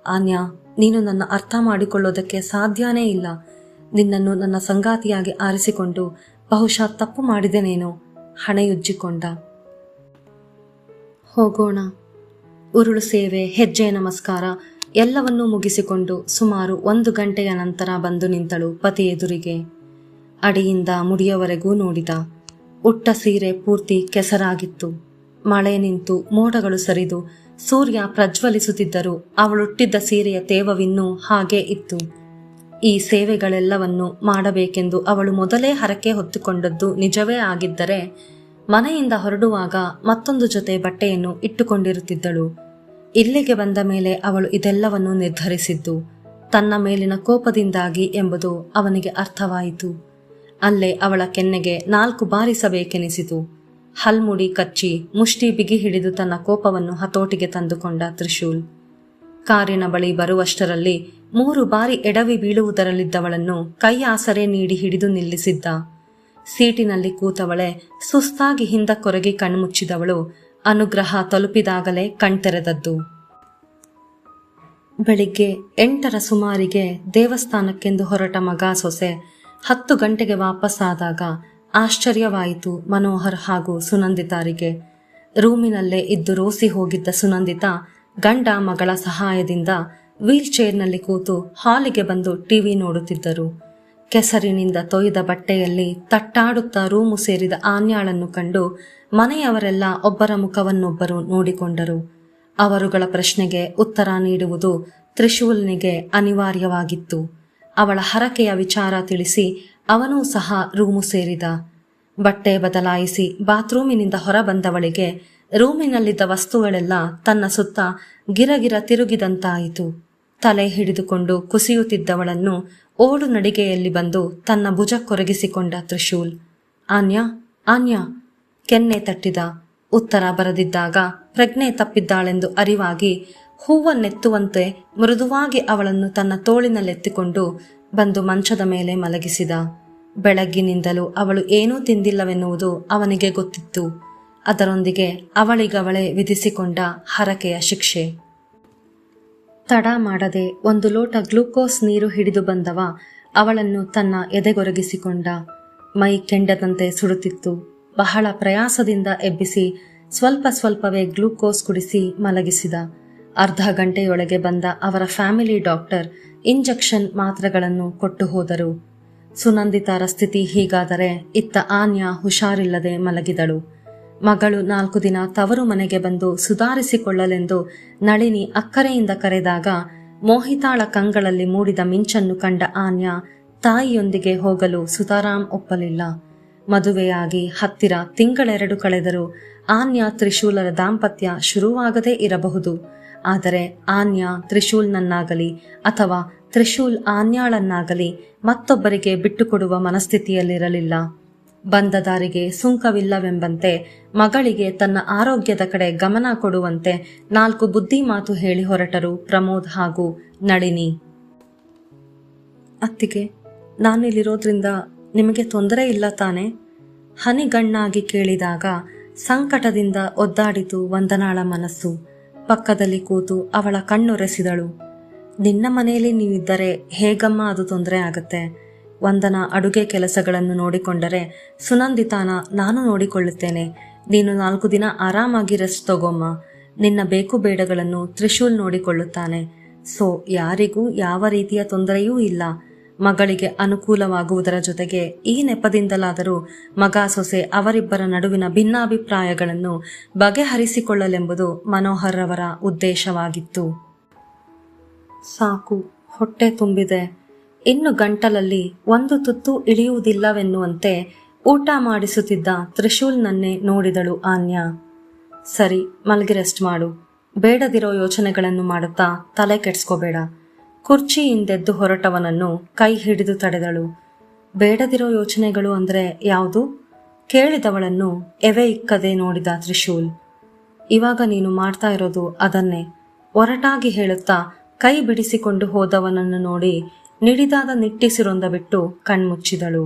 ಆನ್ಯಾ, ನೀನು ನನ್ನ ಅರ್ಥ ಮಾಡಿಕೊಳ್ಳೋದಕ್ಕೆ ಸಾಧ್ಯನೇ ಇಲ್ಲ. ನಿನ್ನನ್ನು ನನ್ನ ಸಂಗಾತಿಯಾಗಿ ಆರಿಸಿಕೊಂಡು ಬಹುಶಃ ತಪ್ಪು ಮಾಡಿದೆನೇನೋ. ಹಣೆಯುಜ್ಜಿಕೊಂಡ. ಹೋಗೋಣ. ಉರುಳು ಸೇವೆ, ಹೆಜ್ಜೆ ನಮಸ್ಕಾರ, ಎಲ್ಲವನ್ನೂ ಮುಗಿಸಿಕೊಂಡು ಸುಮಾರು 1 ಗಂಟೆಯ ನಂತರ ಬಂದು ನಿಂತಳು ಪತಿ ಎದುರಿಗೆ. ಅಡಿಯಿಂದ ಮುಡಿಯವರೆಗೂ ನೋಡಿದ. ಉಟ್ಟ ಸೀರೆ ಪೂರ್ತಿ ಕೆಸರಾಗಿತ್ತು. ಮಳೆ ನಿಂತು ಮೋಡಗಳು ಸರಿದು ಸೂರ್ಯ ಪ್ರಜ್ವಲಿಸುತ್ತಿದ್ದರೂ ಅವಳುಟ್ಟಿದ್ದ ಸೀರೆಯ ತೇವವಿನ್ನೂ ಹಾಗೇ ಇತ್ತು. ಈ ಸೇವೆಗಳೆಲ್ಲವನ್ನು ಮಾಡಬೇಕೆಂದು ಅವಳು ಮೊದಲೇ ಹರಕೆ ಹೊತ್ತುಕೊಂಡದ್ದು ನಿಜವೇ ಆಗಿದ್ದರೆ ಮನೆಯಿಂದ ಹೊರಡುವಾಗ ಮತ್ತೊಂದು ಜೊತೆ ಬಟ್ಟೆಯನ್ನು ಇಟ್ಟುಕೊಂಡಿರುತ್ತಿದ್ದಳು. ಇಲ್ಲಿಗೆ ಬಂದ ಮೇಲೆ ಅವಳು ಇದೆಲ್ಲವನ್ನು ನಿರ್ಧರಿಸಿದ್ದು ತನ್ನ ಮೇಲಿನ ಕೋಪದಿಂದಾಗಿ ಎಂಬುದು ಅವನಿಗೆ ಅರ್ಥವಾಯಿತು. ಅಲ್ಲೇ ಅವಳ ಕೆನ್ನೆಗೆ 4 ಬಾರಿಸಬೇಕೆನಿಸಿತು. ಹಲ್ಮುಡಿ ಕಚ್ಚಿ ಮುಷ್ಟಿ ಬಿಗಿ ಹಿಡಿದು ತನ್ನ ಕೋಪವನ್ನು ಹತೋಟಿಗೆ ತಂದುಕೊಂಡ ತ್ರಿಶೂಲ್. ಕಾರಿನ ಬಳಿ ಬರುವಷ್ಟರಲ್ಲಿ 3 ಬಾರಿ ಎಡವಿ ಬೀಳುವುದರಲ್ಲಿದ್ದವಳನ್ನು ಕೈ ಆಸರೆ ನೀಡಿ ಹಿಡಿದು ನಿಲ್ಲಿಸಿದ್ದ. ಸೀಟಿನಲ್ಲಿ ಕೂತವಳೆ ಸುಸ್ತಾಗಿ ಹಿಂದಕ್ಕೊರಗಿ ಕಣ್ಮುಚ್ಚಿದವಳು ಅನುಗ್ರಹ ತಲುಪಿದಾಗಲೇ ಕಣ್ತೆರೆದದ್ದು. ಬೆಳಿಗ್ಗೆ 8ರ ಸುಮಾರಿಗೆ ದೇವಸ್ಥಾನಕ್ಕೆಂದು ಹೊರಟ ಮಗ ಸೊಸೆ 10 ಗಂಟೆಗೆ ವಾಪಸ್ಸಾದಾಗ ಆಶ್ಚರ್ಯವಾಯಿತು ಮನೋಹರ್ ಹಾಗೂ ಸುನಂದಿತಾರಿಗೆ. ರೂಮಿನಲ್ಲೇ ಇದ್ದು ರೋಸಿ ಹೋಗಿದ್ದ ಸುನಂದಿತಾ ಗಂಡ ಮಗಳ ಸಹಾಯದಿಂದ ವೀಲ್ ಚೇರ್ನಲ್ಲಿ ಕೂತು ಹಾಲಿಗೆ ಬಂದು ಟಿವಿ ನೋಡುತ್ತಿದ್ದರು. ಕೆಸರಿನಿಂದ ತೊಯ್ದ ಬಟ್ಟೆಯಲ್ಲಿ ತಟ್ಟಾಡುತ್ತಾ ರೂಮು ಸೇರಿದ ಆನ್ಯಾಳನ್ನು ಕಂಡು ಮನೆಯವರೆಲ್ಲ ಒಬ್ಬರ ಮುಖವನ್ನೊಬ್ಬರು ನೋಡಿಕೊಂಡರು. ಅವರುಗಳ ಪ್ರಶ್ನೆಗೆ ಉತ್ತರ ನೀಡುವುದು ತ್ರಿಶೂಲ್ನಿಗೆ ಅನಿವಾರ್ಯವಾಗಿತ್ತು. ಅವಳ ಹರಕೆಯ ವಿಚಾರ ತಿಳಿಸಿ ಅವನೂ ಸಹ ರೂಮು ಸೇರಿದ. ಬಟ್ಟೆ ಬದಲಾಯಿಸಿ ಬಾತ್ರೂಮಿನಿಂದ ಹೊರಬಂದವಳಿಗೆ ರೂಮಿನಲ್ಲಿದ್ದ ವಸ್ತುಗಳೆಲ್ಲ ತನ್ನ ಸುತ್ತ ಗಿರಗಿರ ತಿರುಗಿದಂತಾಯಿತು. ತಲೆ ಹಿಡಿದುಕೊಂಡು ಕುಸಿಯುತ್ತಿದ್ದವಳನ್ನು ಓಡು ನಡಿಗೆಯಲ್ಲಿ ಬಂದು ತನ್ನ ಭುಜ ಕೊರಗಿಸಿಕೊಂಡ ತ್ರಿಶೂಲ್. ಆನ್ಯಾ ಆನ್ಯಾ ಕೆನ್ನೆ ತಟ್ಟಿದ. ಉತ್ತರ ಬರದಿದ್ದಾಗ ಪ್ರಜ್ಞೆ ತಪ್ಪಿದ್ದಾಳೆಂದು ಅರಿವಾಗಿ ಹೂವನ್ನೆತ್ತುವಂತೆ ಮೃದುವಾಗಿ ಅವಳನ್ನು ತನ್ನ ತೋಳಿನಲ್ಲೆತ್ತಿಕೊಂಡು ಬಂದು ಮಂಚದ ಮೇಲೆ ಮಲಗಿಸಿದ. ಬೆಳಗ್ಗಿನಿಂದಲೂ ಅವಳು ಏನೂ ತಿಂದಿಲ್ಲವೆನ್ನುವುದು ಅವನಿಗೆ ಗೊತ್ತಿತ್ತು. ಅದರೊಂದಿಗೆ ಅವಳಿಗವಳೇ ವಿಧಿಸಿಕೊಂಡ ಹರಕೆಯ ಶಿಕ್ಷೆ. ತಡ ಮಾಡದೆ 1 ಲೋಟ ಗ್ಲೂಕೋಸ್ ನೀರು ಹಿಡಿದು ಬಂದವ ಅವಳನ್ನು ತನ್ನ ಎದೆಗೊರಗಿಸಿಕೊಂಡ. ಮೈ ಕೆಂಡದಂತೆ ಸುಡುತ್ತಿತ್ತು. ಬಹಳ ಪ್ರಯಾಸದಿಂದ ಎಬ್ಬಿಸಿ ಸ್ವಲ್ಪ ಸ್ವಲ್ಪವೇ ಗ್ಲೂಕೋಸ್ ಕುಡಿಸಿ ಮಲಗಿಸಿದ. ಅರ್ಧ ಗಂಟೆಯೊಳಗೆ ಬಂದ ಅವರ ಫ್ಯಾಮಿಲಿ ಡಾಕ್ಟರ್ ಇಂಜೆಕ್ಷನ್ ಮಾತ್ರೆಗಳನ್ನು ಕೊಟ್ಟು ಹೋದರು. ಸುನಂದಿತಾರ ಸ್ಥಿತಿ ಹೀಗಾದರೆ ಇತ್ತ ಆನ್ಯಾ ಹುಷಾರಿಲ್ಲದೆ ಮಲಗಿದಳು. ಮಗಳು 4 ದಿನ ತವರು ಮನೆಗೆ ಬಂದು ಸುಧಾರಿಸಿಕೊಳ್ಳಲೆಂದು ನಳಿನಿ ಅಕ್ಕರೆಯಿಂದ ಕರೆದಾಗ ಮೋಹಿತಾಳ ಕಂಗಳಲ್ಲಿ ಮೂಡಿದ ಮಿಂಚನ್ನು ಕಂಡ ಆನ್ಯಾ ತಾಯಿಯೊಂದಿಗೆ ಹೋಗಲು ಸುತಾರಾಮ್ ಒಪ್ಪಲಿಲ್ಲ. ಮದುವೆಯಾಗಿ ಹತ್ತಿರ ತಿಂಗಳೆರಡು ಕಳೆದರೂ ಆನ್ಯಾ ತ್ರಿಶೂಲರ ದಾಂಪತ್ಯ ಶುರುವಾಗದೇ ಇರಬಹುದು. ಆದರೆ ಆನ್ಯಾ ತ್ರಿಶೂಲ್ನನ್ನಾಗಲಿ ಅಥವಾ ತ್ರಿಶೂಲ್ ಆನ್ಯಾಳನ್ನಾಗಲಿ ಮತ್ತೊಬ್ಬರಿಗೆ ಬಿಟ್ಟುಕೊಡುವ ಮನಸ್ಥಿತಿಯಲ್ಲಿರಲಿಲ್ಲ. ಬಂದ ದಾರಿಗೆ ಸುಂಕವಿಲ್ಲವೆಂಬಂತೆ ಮಗಳಿಗೆ ತನ್ನ ಆರೋಗ್ಯದ ಕಡೆ ಗಮನ ಕೊಡುವಂತೆ 4 ಬುದ್ಧಿ ಮಾತು ಹೇಳಿ ಹೊರಟರು ಪ್ರಮೋದ್ ಹಾಗೂ ನಳಿನಿ. ಅತ್ತಿಗೆ, ನಾನಿಲ್ಲಿರೋದ್ರಿಂದ ನಿಮಗೆ ತೊಂದರೆ ಇಲ್ಲ ತಾನೆ? ಹನಿಗಣ್ಣಾಗಿ ಕೇಳಿದಾಗ ಸಂಕಟದಿಂದ ಒದ್ದಾಡಿತು ವಂದನಾಳ ಮನಸ್ಸು. ಪಕ್ಕದಲ್ಲಿ ಕೂತು ಅವಳ ಕಣ್ಣೊರೆಸಿದಳು. ನಿನ್ನ ಮನೆಯಲ್ಲಿ ನೀವಿದ್ದರೆ ಹೇಗಮ್ಮ ಅದು ತೊಂದರೆ ಆಗತ್ತೆ? ವಂದನಾ ಅಡುಗೆ ಕೆಲಸಗಳನ್ನು ನೋಡಿಕೊಂಡರೆ ಸುನಂದಿತಾನ ನಾನು ನೋಡಿಕೊಳ್ಳುತ್ತೇನೆ. ನೀನು 4 ದಿನ ಆರಾಮಾಗಿ ರೆಸ್ಟ್ ತಗೋಮ್ಮ. ನಿನ್ನ ಬೇಕು ಬೇಡಗಳನ್ನು ತ್ರಿಶೂಲ್ ನೋಡಿಕೊಳ್ಳುತ್ತಾನೆ. ಸೊ ಯಾರಿಗೂ ಯಾವ ರೀತಿಯ ತೊಂದರೆಯೂ ಇಲ್ಲ. ಮಗಳಿಗೆ ಅನುಕೂಲವಾಗುವುದರ ಜೊತೆಗೆ ಈ ನೆಪದಿಂದಲಾದರೂ ಮಗ ಸೊಸೆ ಅವರಿಬ್ಬರ ನಡುವಿನ ಭಿನ್ನಾಭಿಪ್ರಾಯಗಳನ್ನು ಬಗೆಹರಿಸಿಕೊಳ್ಳಲೆಂಬುದು ಮನೋಹರ್ ಅವರ ಉದ್ದೇಶವಾಗಿತ್ತು. ಸಾಕು, ಹೊಟ್ಟೆ ತುಂಬಿದೆ. ಇನ್ನು ಗಂಟಲಲ್ಲಿ 1 ತುತ್ತು ಇಳಿಯುವುದಿಲ್ಲವೆನ್ನುವಂತೆ ಊಟ ಮಾಡಿಸುತ್ತಿದ್ದ ತ್ರಿಶೂಲ್ನನ್ನೇ ನೋಡಿದಳು ಆನ್ಯಾ. ಸರಿ, ಮಲಗಿ ರೆಸ್ಟ್ ಮಾಡು. ಬೇಡದಿರೋ ಯೋಚನೆಗಳನ್ನು ಮಾಡುತ್ತಾ ತಲೆ ಕೆಡ್ಸ್ಕೋಬೇಡ. ಕುರ್ಚಿಯಿಂದೆದ್ದು ಹೊರಟವನನ್ನು ಕೈ ಹಿಡಿದು ತಡೆದಳು. ಬೇಡದಿರೋ ಯೋಚನೆಗಳು ಅಂದ್ರೆ ಯಾವುದು? ಕೇಳಿದವಳನ್ನು ಎವೆ ಇಕ್ಕದೆ ನೋಡಿದ ತ್ರಿಶೂಲ್. ಇವಾಗ ನೀನು ಮಾಡ್ತಾ ಇರೋದು ಅದನ್ನೇ, ಒರಟಾಗಿ ಹೇಳುತ್ತಾ ಕೈ ಬಿಡಿಸಿಕೊಂಡು ಹೋದವನನ್ನು ನೋಡಿ ನಿಡಿದಾದ ನಿಟ್ಟಿಸಿರೊಂದ ಬಿಟ್ಟು ಕಣ್ಮುಚ್ಚಿದಳು.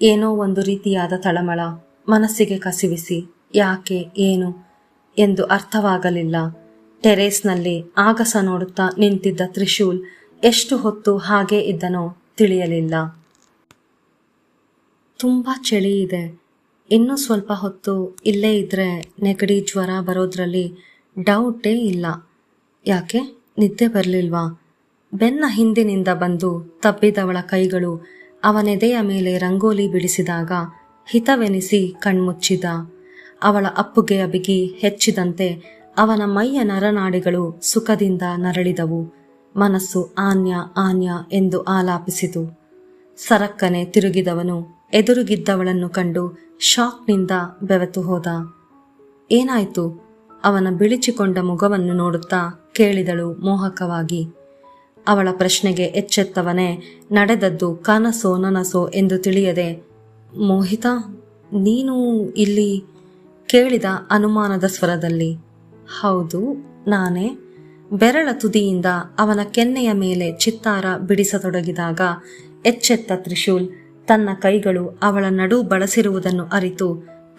ಏನೋ ಒಂದು ರೀತಿಯಾದ ತಳಮಳ ಮನಸ್ಸಿಗೆ ಕಸಿವಿಸಿ ಯಾಕೆ ಏನು ಎಂದು ಅರ್ಥವಾಗಲಿಲ್ಲ. ಟೆರೇಸ್ನಲ್ಲಿ ಆಗಸ ನೋಡುತ್ತಾ ನಿಂತಿದ್ದ ತ್ರಿಶೂಲ್ ಎಷ್ಟು ಹೊತ್ತು ಹಾಗೇ ಇದ್ದನೋ ತಿಳಿಯಲಿಲ್ಲ. ತುಂಬ ಚಳಿ ಇದೆ. ಇನ್ನೂ ಸ್ವಲ್ಪ ಹೊತ್ತು ಇಲ್ಲೇ ಇದ್ರೆ ನೆಗಡಿ ಜ್ವರ ಬರೋದ್ರಲ್ಲಿ ಡೌಟೇ ಇಲ್ಲ. ಯಾಕೆ, ನಿದ್ದೆ ಬರಲಿಲ್ವಾ? ಬೆನ್ನ ಹಿಂದಿನಿಂದ ಬಂದು ತಬ್ಬಿದವಳ ಕೈಗಳು ಅವನೆದೆಯ ಮೇಲೆ ರಂಗೋಲಿ ಬಿಡಿಸಿದಾಗ ಹಿತವೆನಿಸಿ ಕಣ್ಮುಚ್ಚಿದ. ಅವಳ ಅಪ್ಪುಗೆಯ ಬಿಗಿ ಹೆಚ್ಚಿದಂತೆ ಅವನ ಮೈಯ ನರನಾಡಿಗಳು ಸುಖದಿಂದ ನರಳಿದವು. ಮನಸ್ಸು ಆನ್ಯ ಆನ್ಯ ಎಂದು ಆಲಾಪಿಸಿತು. ಸರಕ್ಕನೆ ತಿರುಗಿದವನು ಎದುರುಗಿದ್ದವಳನ್ನು ಕಂಡು ಶಾಕ್ನಿಂದ ಬೆವೆತು ಹೋದ. ಏನಾಯ್ತು? ಅವನ ಬಿಳಿಚಿಕೊಂಡ ಮುಖವನ್ನು ನೋಡುತ್ತಾ ಕೇಳಿದಳು ಮೋಹಕವಾಗಿ. ಅವಳ ಪ್ರಶ್ನೆಗೆ ಎಚ್ಚೆತ್ತವನೇ ನಡೆದದ್ದು ಕನಸೋ ನನಸೋ ಎಂದು ತಿಳಿಯದೆ, ಮೋಹಿತಾ, ನೀನು ಇಲ್ಲಿ? ಕೇಳಿದ ಅನುಮಾನದ ಸ್ವರದಲ್ಲಿ. ಹೌದು, ನಾನೇ. ಬೆರಳ ತುದಿಯಿಂದ ಅವನ ಕೆನ್ನೆಯ ಮೇಲೆ ಚಿತ್ತಾರ ಬಿಡಿಸತೊಡಗಿದಾಗ ಎಚ್ಚೆತ್ತ ತ್ರಿಶೂಲ್ ತನ್ನ ಕೈಗಳು ಅವಳ ನಡು ಬಳಸಿರುವುದನ್ನು ಅರಿತು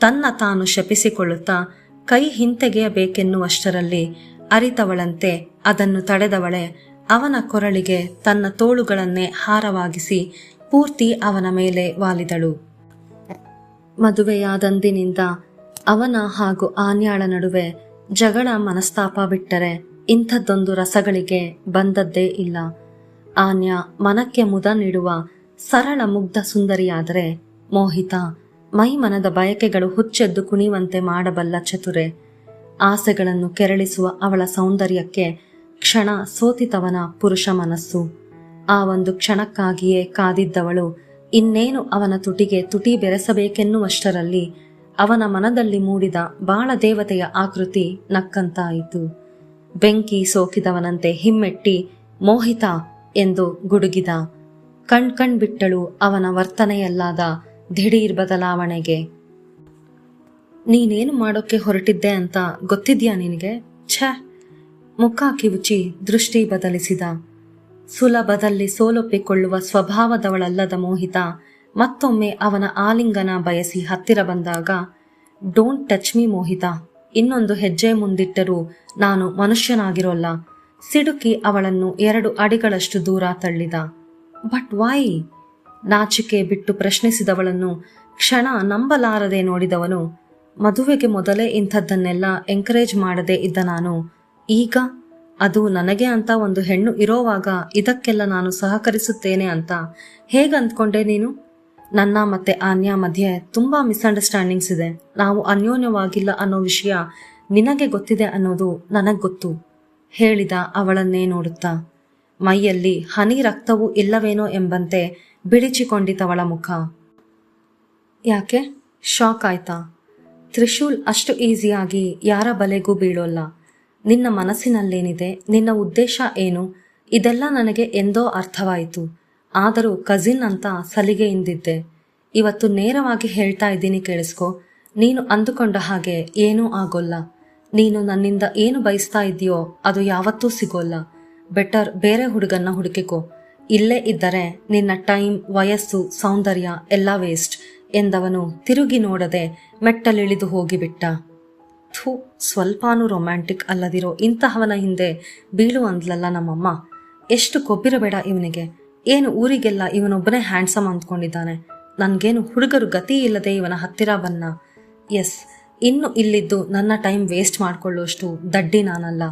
ತನ್ನ ತಾನು ಶಪಿಸಿಕೊಳ್ಳುತ್ತಾ ಕೈ ಹಿಂತೆಗೆಯಬೇಕೆನ್ನುವಷ್ಟರಲ್ಲಿ ಅರಿತವಳಂತೆ ಅದನ್ನು ತಡೆದವಳೆ ಅವನ ಕೊರಳಿಗೆ ತನ್ನ ತೋಳುಗಳನ್ನೇ ಹಾರವಾಗಿಸಿ ಪೂರ್ತಿ ಅವನ ಮೇಲೆ ವಾಲಿದಳು. ಮದುವೆಯಾದಂದಿನಿಂದ ಅವನ ಹಾಗೂ ಆನ್ಯಾಳ ನಡುವೆ ಜಗಳ ಮನಸ್ತಾಪ ಬಿಟ್ಟರೆ ಇಂಥದ್ದೊಂದು ರಸಗಳಿಗೆ ಬಂದದ್ದೇ ಇಲ್ಲ. ಆನ್ಯ ಮನಕ್ಕೆ ಮುದ ನೀಡುವ ಸರಳ ಮುಗ್ಧ ಸುಂದರಿಯಾದರೆ ಮೋಹಿತಾ ಮೈಮನದ ಬಯಕೆಗಳು ಹುಚ್ಚೆದ್ದು ಕುಣಿಯುವಂತೆ ಮಾಡಬಲ್ಲ ಚತುರೆ. ಆಸೆಗಳನ್ನು ಕೆರಳಿಸುವ ಅವಳ ಸೌಂದರ್ಯಕ್ಕೆ ಕ್ಷಣ ಸೋತಿತವನ ಪುರುಷ ಮನಸ್ಸು. ಆ ಒಂದು ಕ್ಷಣಕ್ಕಾಗಿಯೇ ಕಾದಿದ್ದವಳು ಇನ್ನೇನು ಅವನ ತುಟಿಗೆ ತುಟಿ ಬೆರೆಸಬೇಕೆನ್ನುವಷ್ಟರಲ್ಲಿ ಅವನ ಮನದಲ್ಲಿ ಮೂಡಿದ ಬಾಳದೇವತೆಯ ಆಕೃತಿ ನಕ್ಕಂತಾಯಿತು. ಬೆಂಕಿ ಸೋಕಿದವನಂತೆ ಹಿಮ್ಮೆಟ್ಟಿ ಮೋಹಿತಾ ಎಂದು ಗುಡುಗಿದ. ಕಣ್ಬಿಟ್ಟಳು ಅವನ ವರ್ತನೆಯಲ್ಲಾದ ದಿಢೀರ್ ಬದಲಾವಣೆಗೆ. ನೀನೇನು ಮಾಡೋಕ್ಕೆ ಹೊರಟಿದ್ದೆ ಅಂತ ಗೊತ್ತಿದ್ಯಾ ನಿನಗೆ? ಛ! ಮುಖ ಕಿವುಚಿ ದೃಷ್ಟಿ ಬದಲಿಸಿದ. ಸುಲಭದಲ್ಲಿ ಸೋಲೊಪ್ಪಿಕೊಳ್ಳುವ ಸ್ವಭಾವದವಳಲ್ಲದ ಮೋಹಿತಾ ಮತ್ತೊಮ್ಮೆ ಅವನ ಆಲಿಂಗನ ಬಯಸಿ ಹತ್ತಿರ ಬಂದಾಗ, ಡೋಂಟ್ ಟಚ್ ಮೀ ಮೋಹಿತಾ, ಇನ್ನೊಂದು ಹೆಜ್ಜೆ ಮುಂದಿಟ್ಟರೂ ನಾನು ಮನುಷ್ಯನಾಗಿರೋಲ್ಲ. ಸಿಡುಕಿ ಅವಳನ್ನು 2 ಅಡಿಗಳಷ್ಟು ದೂರ ತಳ್ಳಿದ. But why? ನಾಚಿಕೆ ಬಿಟ್ಟು ಪ್ರಶ್ನಿಸಿದವಳನ್ನು ಕ್ಷಣ ನಂಬಲಾರದೆ ನೋಡಿದವನು, ಮದುವೆಗೆ ಮೊದಲೇ ಇಂಥದ್ದನ್ನೆಲ್ಲ ಎಂಕರೇಜ್ ಮಾಡದೇ ಇದ್ದ ನಾನು ಈಗ, ಅದು ನನಗೆ ಅಂತ ಒಂದು ಹೆಣ್ಣು ಇರೋವಾಗ ಇದಕ್ಕೆಲ್ಲ ನಾನು ಸಹಕರಿಸುತ್ತೇನೆ ಅಂತ ಹೇಗಂದ್ಕೊಂಡೆ ನೀನು? ನನ್ನ ಮತ್ತೆ ಆನ್ಯ ಮಧ್ಯೆ ತುಂಬಾ ಮಿಸ್ಅಂಡರ್ಸ್ಟ್ಯಾಂಡಿಂಗ್ಸ್ ಇದೆ. ನಾವು ಅನ್ಯೋನ್ಯವಾಗಿಲ್ಲ ಅನ್ನೋ ವಿಷಯ ನಿನಗೆ ಗೊತ್ತಿದೆ ಅನ್ನೋದು ನನಗೆ ಗೊತ್ತು, ಹೇಳಿದ ಅವಳನ್ನೇ ನೋಡುತ್ತಾ. ಮೈಯಲ್ಲಿ ಹನಿ ರಕ್ತವೂ ಇಲ್ಲವೇನೋ ಎಂಬಂತೆ ಬಿಳಿಚಿಕೊಂಡಿತವಳ ಮುಖ. ಯಾಕೆ? ಶಾಕ್ ಆಯ್ತಾ? ತ್ರಿಶೂಲ್ ಅಷ್ಟು ಈಸಿಯಾಗಿ ಯಾರ ಬಲೆಗೂ ಬೀಳೋಲ್ಲ. ನಿನ್ನ ಮನಸ್ಸಿನಲ್ಲೇನಿದೆ, ನಿನ್ನ ಉದ್ದೇಶ ಏನು, ಇದೆಲ್ಲ ನನಗೆ ಎಂದೋ ಅರ್ಥವಾಯಿತು. ಆದರೂ ಕಸಿನ್ ಅಂತ ಸಲಿಗೆಯಿಂದಿದ್ದೆ. ಇವತ್ತು ನೇರವಾಗಿ ಹೇಳ್ತಾ ಇದ್ದೀನಿ, ಕೇಳಿಸ್ಕೊ. ನೀನು ಅಂದುಕೊಂಡ ಹಾಗೆ ಏನೂ ಆಗೋಲ್ಲ. ನೀನು ನನ್ನಿಂದ ಏನು ಬಯಸ್ತಾ ಇದೆಯೋ ಅದು ಯಾವತ್ತೂ ಸಿಗೋಲ್ಲ. ಬೆಟರ್ ಬೇರೆ ಹುಡುಗನ್ನ ಹುಡುಕಿಕೋ. ಇಲ್ಲೇ ಇದ್ದರೆ ನಿನ್ನ ಟೈಮ್, ವಯಸ್ಸು, ಸೌಂದರ್ಯ ಎಲ್ಲ ವೇಸ್ಟ್ ಎಂದವನು ತಿರುಗಿ ನೋಡದೆ ಮೆಟ್ಟಲಿಳಿದು ಹೋಗಿಬಿಟ್ಟ. ಥೂ, ಸ್ವಲ್ಪಾನೂ ರೊಮ್ಯಾಂಟಿಕ್ ಅಲ್ಲದಿರೋ ಇಂತಹವನ ಹಿಂದೆ ಬೀಳು ಅಂದ್ಲಲ್ಲ ನಮ್ಮಮ್ಮ. ಎಷ್ಟು ಕೊಬ್ಬಿರಬೇಡ ಇವನಿಗೆ. ಏನು ಊರಿಗೆಲ್ಲ ಇವನೊಬ್ಬನೇ ಹ್ಯಾಂಡ್ಸಮ್ ಅಂದ್ಕೊಂಡಿದ್ದಾನೆ. ನನಗೇನು ಹುಡುಗರು ಗತಿ ಇಲ್ಲದೆ ಇವನ ಹತ್ತಿರ ಬನ್ನ. ಎಸ್, ಇನ್ನು ಇಲ್ಲಿದ್ದು ನನ್ನ ಟೈಮ್ ವೇಸ್ಟ್ ಮಾಡಿಕೊಳ್ಳುವಷ್ಟು ದಡ್ಡಿ ನಾನಲ್ಲ.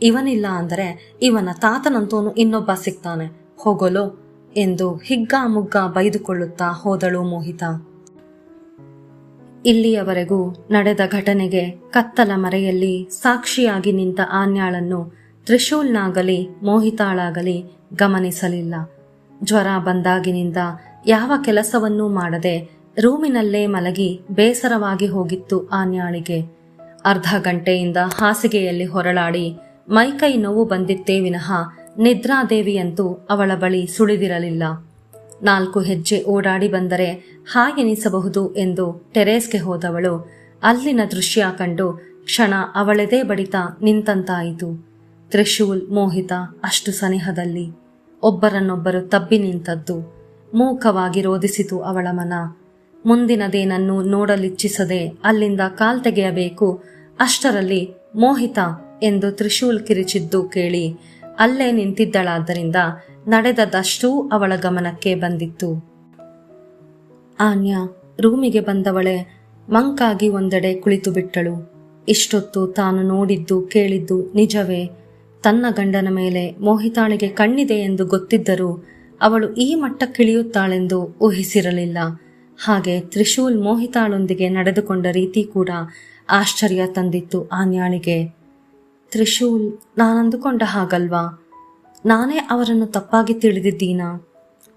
ಇವನಿಲ್ಲ ಅಂದರೆ ಇವನ ತಾತನಂತೋನು ಇನ್ನೊಬ್ಬ ಸಿಗ್ತಾನೆ, ಹೋಗೋಲೋ ಎಂದು ಹಿಗ್ಗಾ ಮುಗ್ಗ ಬೈದುಕೊಳ್ಳುತ್ತಾ ಹೋದಳು ಮೋಹಿತಾ. ಇಲ್ಲಿಯವರೆಗೂ ನಡೆದ ಘಟನೆಗೆ ಕತ್ತಲ ಮರೆಯಲ್ಲಿ ಸಾಕ್ಷಿಯಾಗಿ ನಿಂತ ಆನ್ಯಾಳನ್ನು ತ್ರಿಶೂಲ್ನಾಗಲಿ ಮೋಹಿತಾಳಾಗಲಿ ಗಮನಿಸಲಿಲ್ಲ. ಜ್ವರ ಬಂದಾಗಿನಿಂದ ಯಾವ ಕೆಲಸವನ್ನೂ ಮಾಡದೆ ರೂಮಿನಲ್ಲೇ ಮಲಗಿ ಬೇಸರವಾಗಿ ಹೋಗಿತ್ತು ಆನ್ಯಾಳಿಗೆ. ಅರ್ಧ ಗಂಟೆಯಿಂದ ಹಾಸಿಗೆಯಲ್ಲಿ ಹೊರಳಾಡಿ ಮೈಕೈ ನೋವು ಬಂದಿತ್ತೇ ವಿನಃ ನಿದ್ರಾದೇವಿಯಂತೂ ಅವಳ ಬಳಿ ಸುಳಿದಿರಲಿಲ್ಲ. 4 ಹೆಜ್ಜೆ ಓಡಾಡಿ ಬಂದರೆ ಹಾಗೆನಿಸಬಹುದು ಎಂದು ಟೆರೇಸ್ಗೆ ಹೋದವಳು ಅಲ್ಲಿನ ದೃಶ್ಯ ಕಂಡು ಕ್ಷಣ ಅವಳೆದೇ ಬಡಿತ ನಿಂತಂತಾಯಿತು. ತ್ರಿಶೂಲ್, ಮೋಹಿತಾ ಅಷ್ಟು ಸನಿಹದಲ್ಲಿ ಒಬ್ಬರನ್ನೊಬ್ಬರು ತಬ್ಬಿ ನಿಂತದ್ದು ಮೂಕವಾಗಿ ರೋಧಿಸಿತು ಅವಳ ಮನ. ಮುಂದಿನದೇನನ್ನು ನೋಡಲಿಚ್ಛಿಸದೆ ಅಲ್ಲಿಂದ ಕಾಲ್ತೆಗೆಯಬೇಕು. ಅಷ್ಟರಲ್ಲಿ ಮೋಹಿತಾ ಎಂದು ತ್ರಿಶೂಲ್ ಕಿರಿಚಿದ್ದು ಕೇಳಿ ಅಲ್ಲೇ ನಿಂತಿದ್ದಳಾದ್ದರಿಂದ ನಡೆದದಷ್ಟೂ ಅವಳ ಗಮನಕ್ಕೆ ಬಂದಿತ್ತು. ಆನ್ಯ ರೂಮಿಗೆ ಬಂದವಳೆ ಮಂಕಾಗಿ ಒಂದೆಡೆ ಕುಳಿತು ಬಿಟ್ಟಳು. ಇಷ್ಟೊತ್ತು ತಾನು ನೋಡಿದ್ದು ಕೇಳಿದ್ದು ನಿಜವೇ? ತನ್ನ ಗಂಡನ ಮೇಲೆ ಮೋಹಿತಾಳಿಗೆ ಕಣ್ಣಿದೆ ಎಂದು ಗೊತ್ತಿದ್ದರೂ ಅವಳು ಈ ಮಟ್ಟಕ್ಕಿಳಿಯುತ್ತಾಳೆಂದು ಊಹಿಸಿರಲಿಲ್ಲ. ಹಾಗೆ ತ್ರಿಶೂಲ್ ಮೋಹಿತಾಳೊಂದಿಗೆ ನಡೆದುಕೊಂಡ ರೀತಿ ಕೂಡ ಆಶ್ಚರ್ಯ ತಂದಿತ್ತು ಆನ್ಯಾಳಿಗೆ. ತ್ರಿಶೂಲ್, ನಾನಂದುಕೊಂಡ ಹಾಗಲ್ವಾ? ನಾನೇ ಅವರನ್ನು ತಪ್ಪಾಗಿ ತಿಳಿದಿದ್ದೀನಾ?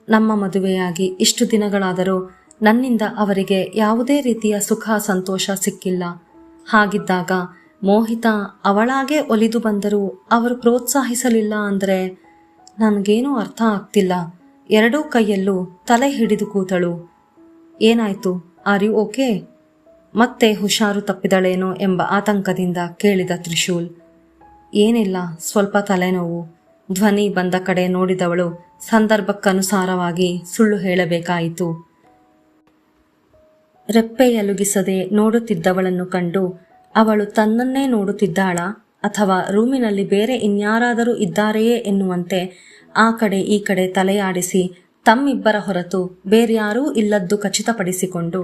ನಮ್ಮ ಮದುವೆಯಾಗಿ ಇಷ್ಟು ದಿನಗಳಾದರೂ ನನ್ನಿಂದ ಅವರಿಗೆ ಯಾವುದೇ ರೀತಿಯ ಸುಖ ಸಂತೋಷ ಸಿಕ್ಕಿಲ್ಲ. ಹಾಗಿದ್ದಾಗ ಮೋಹಿತಾ ಅವಳಾಗೆ ಒಲಿದು ಬಂದರೂ ಅವರು ಪ್ರೋತ್ಸಾಹಿಸಲಿಲ್ಲ ಅಂದರೆ ನನಗೇನೂ ಅರ್ಥ ಆಗ್ತಿಲ್ಲ. ಎರಡೂ ಕೈಯಲ್ಲೂ ತಲೆ ಹಿಡಿದು ಕೂತಳು. ಏನಾಯ್ತು? Are you okay? ಮತ್ತೆ ಹುಷಾರು ತಪ್ಪಿದಳೇನೋ ಎಂಬ ಆತಂಕದಿಂದ ಕೇಳಿದ ತ್ರಿಶೂಲ್. ಏನಿಲ್ಲ, ಸ್ವಲ್ಪ ತಲೆನೋವು. ಧ್ವನಿ ಬಂದ ಕಡೆ ನೋಡಿದವಳು ಸಂದರ್ಭಕ್ಕನುಸಾರವಾಗಿ ಸುಳ್ಳು ಹೇಳಬೇಕಾಯಿತು. ರೆಪ್ಪೆಯಲುಗಿಸದೆ ನೋಡುತ್ತಿದ್ದವಳನ್ನು ಕಂಡು ಅವಳು ತನ್ನನ್ನೇ ನೋಡುತ್ತಿದ್ದಾಳಾ ಅಥವಾ ರೂಮಿನಲ್ಲಿ ಬೇರೆ ಇನ್ಯಾರಾದರೂ ಇದ್ದಾರೆಯೇ ಎನ್ನುವಂತೆ ಆ ಕಡೆ ಈ ಕಡೆ ತಲೆಯಾಡಿಸಿ ತಮ್ಮಿಬ್ಬರ ಹೊರತು ಬೇರ್ಯಾರೂ ಇಲ್ಲದ್ದು ಖಚಿತಪಡಿಸಿಕೊಂಡು,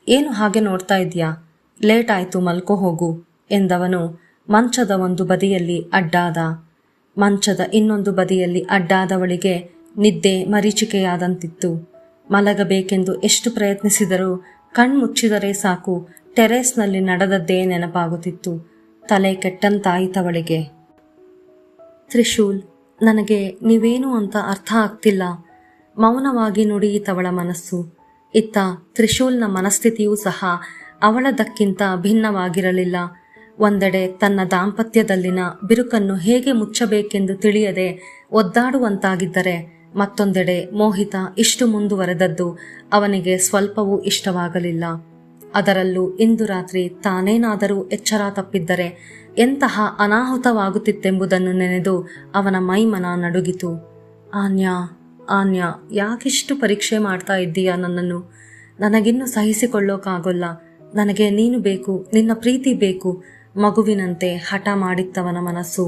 ಏನು ಹಾಗೆ ನೋಡ್ತಾ ಇದ್ಯಾ? ಲೇಟ್ ಆಯ್ತು, ಮಲ್ಕೋ ಹೋಗು ಎಂದವನು ಮಂಚದ ಒಂದು ಬದಿಯಲ್ಲಿ ಅಡ್ಡಾದ. ಮಂಚದ ಇನ್ನೊಂದು ಬದಿಯಲ್ಲಿ ಅಡ್ಡಾದವಳಿಗೆ ನಿದ್ದೆ ಮರೀಚಿಕೆಯಾದಂತಿತ್ತು. ಮಲಗಬೇಕೆಂದು ಎಷ್ಟು ಪ್ರಯತ್ನಿಸಿದರೂ ಕಣ್ಮುಚ್ಚಿದರೆ ಸಾಕು ಟೆರೇಸ್ನಲ್ಲಿ ನಡೆದದ್ದೇ ನೆನಪಾಗುತ್ತಿತ್ತು. ತಲೆ ಕೆಟ್ಟಂತಾಯಿತವಳಿಗೆ. ತ್ರಿಶೂಲ್, ನನಗೆ ನೀವೇನು ಅಂತ ಅರ್ಥ ಆಗ್ತಿಲ್ಲ. ಮೌನವಾಗಿ ನುಡಿಯಿತವಳ ಮನಸ್ಸು. ಇತ್ತ ತ್ರಿಶೂಲ್ನ ಮನಸ್ಥಿತಿಯೂ ಸಹ ಅವಳದಕ್ಕಿಂತ ಭಿನ್ನವಾಗಿರಲಿಲ್ಲ. ಒಂದೆಡೆ ತನ್ನ ದಾಂಪತ್ಯದಲ್ಲಿನ ಬಿರುಕನ್ನು ಹೇಗೆ ಮುಚ್ಚಬೇಕೆಂದು ತಿಳಿಯದೆ ಒದ್ದಾಡುವಂತಾಗಿದ್ದರೆ, ಮತ್ತೊಂದೆಡೆ ಮೋಹಿತ ಇಷ್ಟು ಮುಂದುವರೆದದ್ದು ಅವನಿಗೆ ಸ್ವಲ್ಪವೂ ಇಷ್ಟವಾಗಲಿಲ್ಲ. ಅದರಲ್ಲೂ ಇಂದು ರಾತ್ರಿ ತಾನೇನಾದರೂ ಎಚ್ಚರ ತಪ್ಪಿದ್ದರೆ ಎಂತಹ ಅನಾಹುತವಾಗುತ್ತಿತ್ತೆಂಬುದನ್ನು ನೆನೆದು ಅವನ ಮೈಮನ ನಡುಗಿತು. ಆನ್ಯಾ, ಆನ್ಯಾ, ಯಾಕಿಷ್ಟು ಪರೀಕ್ಷೆ ಮಾಡ್ತಾ ಇದ್ದೀಯಾ ನನ್ನನ್ನು? ನನಗಿನ್ನು ಸಹಿಸಿಕೊಳ್ಳೋಕ್ಕಾಗೋಲ್ಲ. ನನಗೆ ನೀನು ಬೇಕು, ನಿನ್ನ ಪ್ರೀತಿ ಬೇಕು. ಮಗುವಿನಂತೆ ಹಠ ಮಾಡಿತ್ತವನ ಮನಸ್ಸು.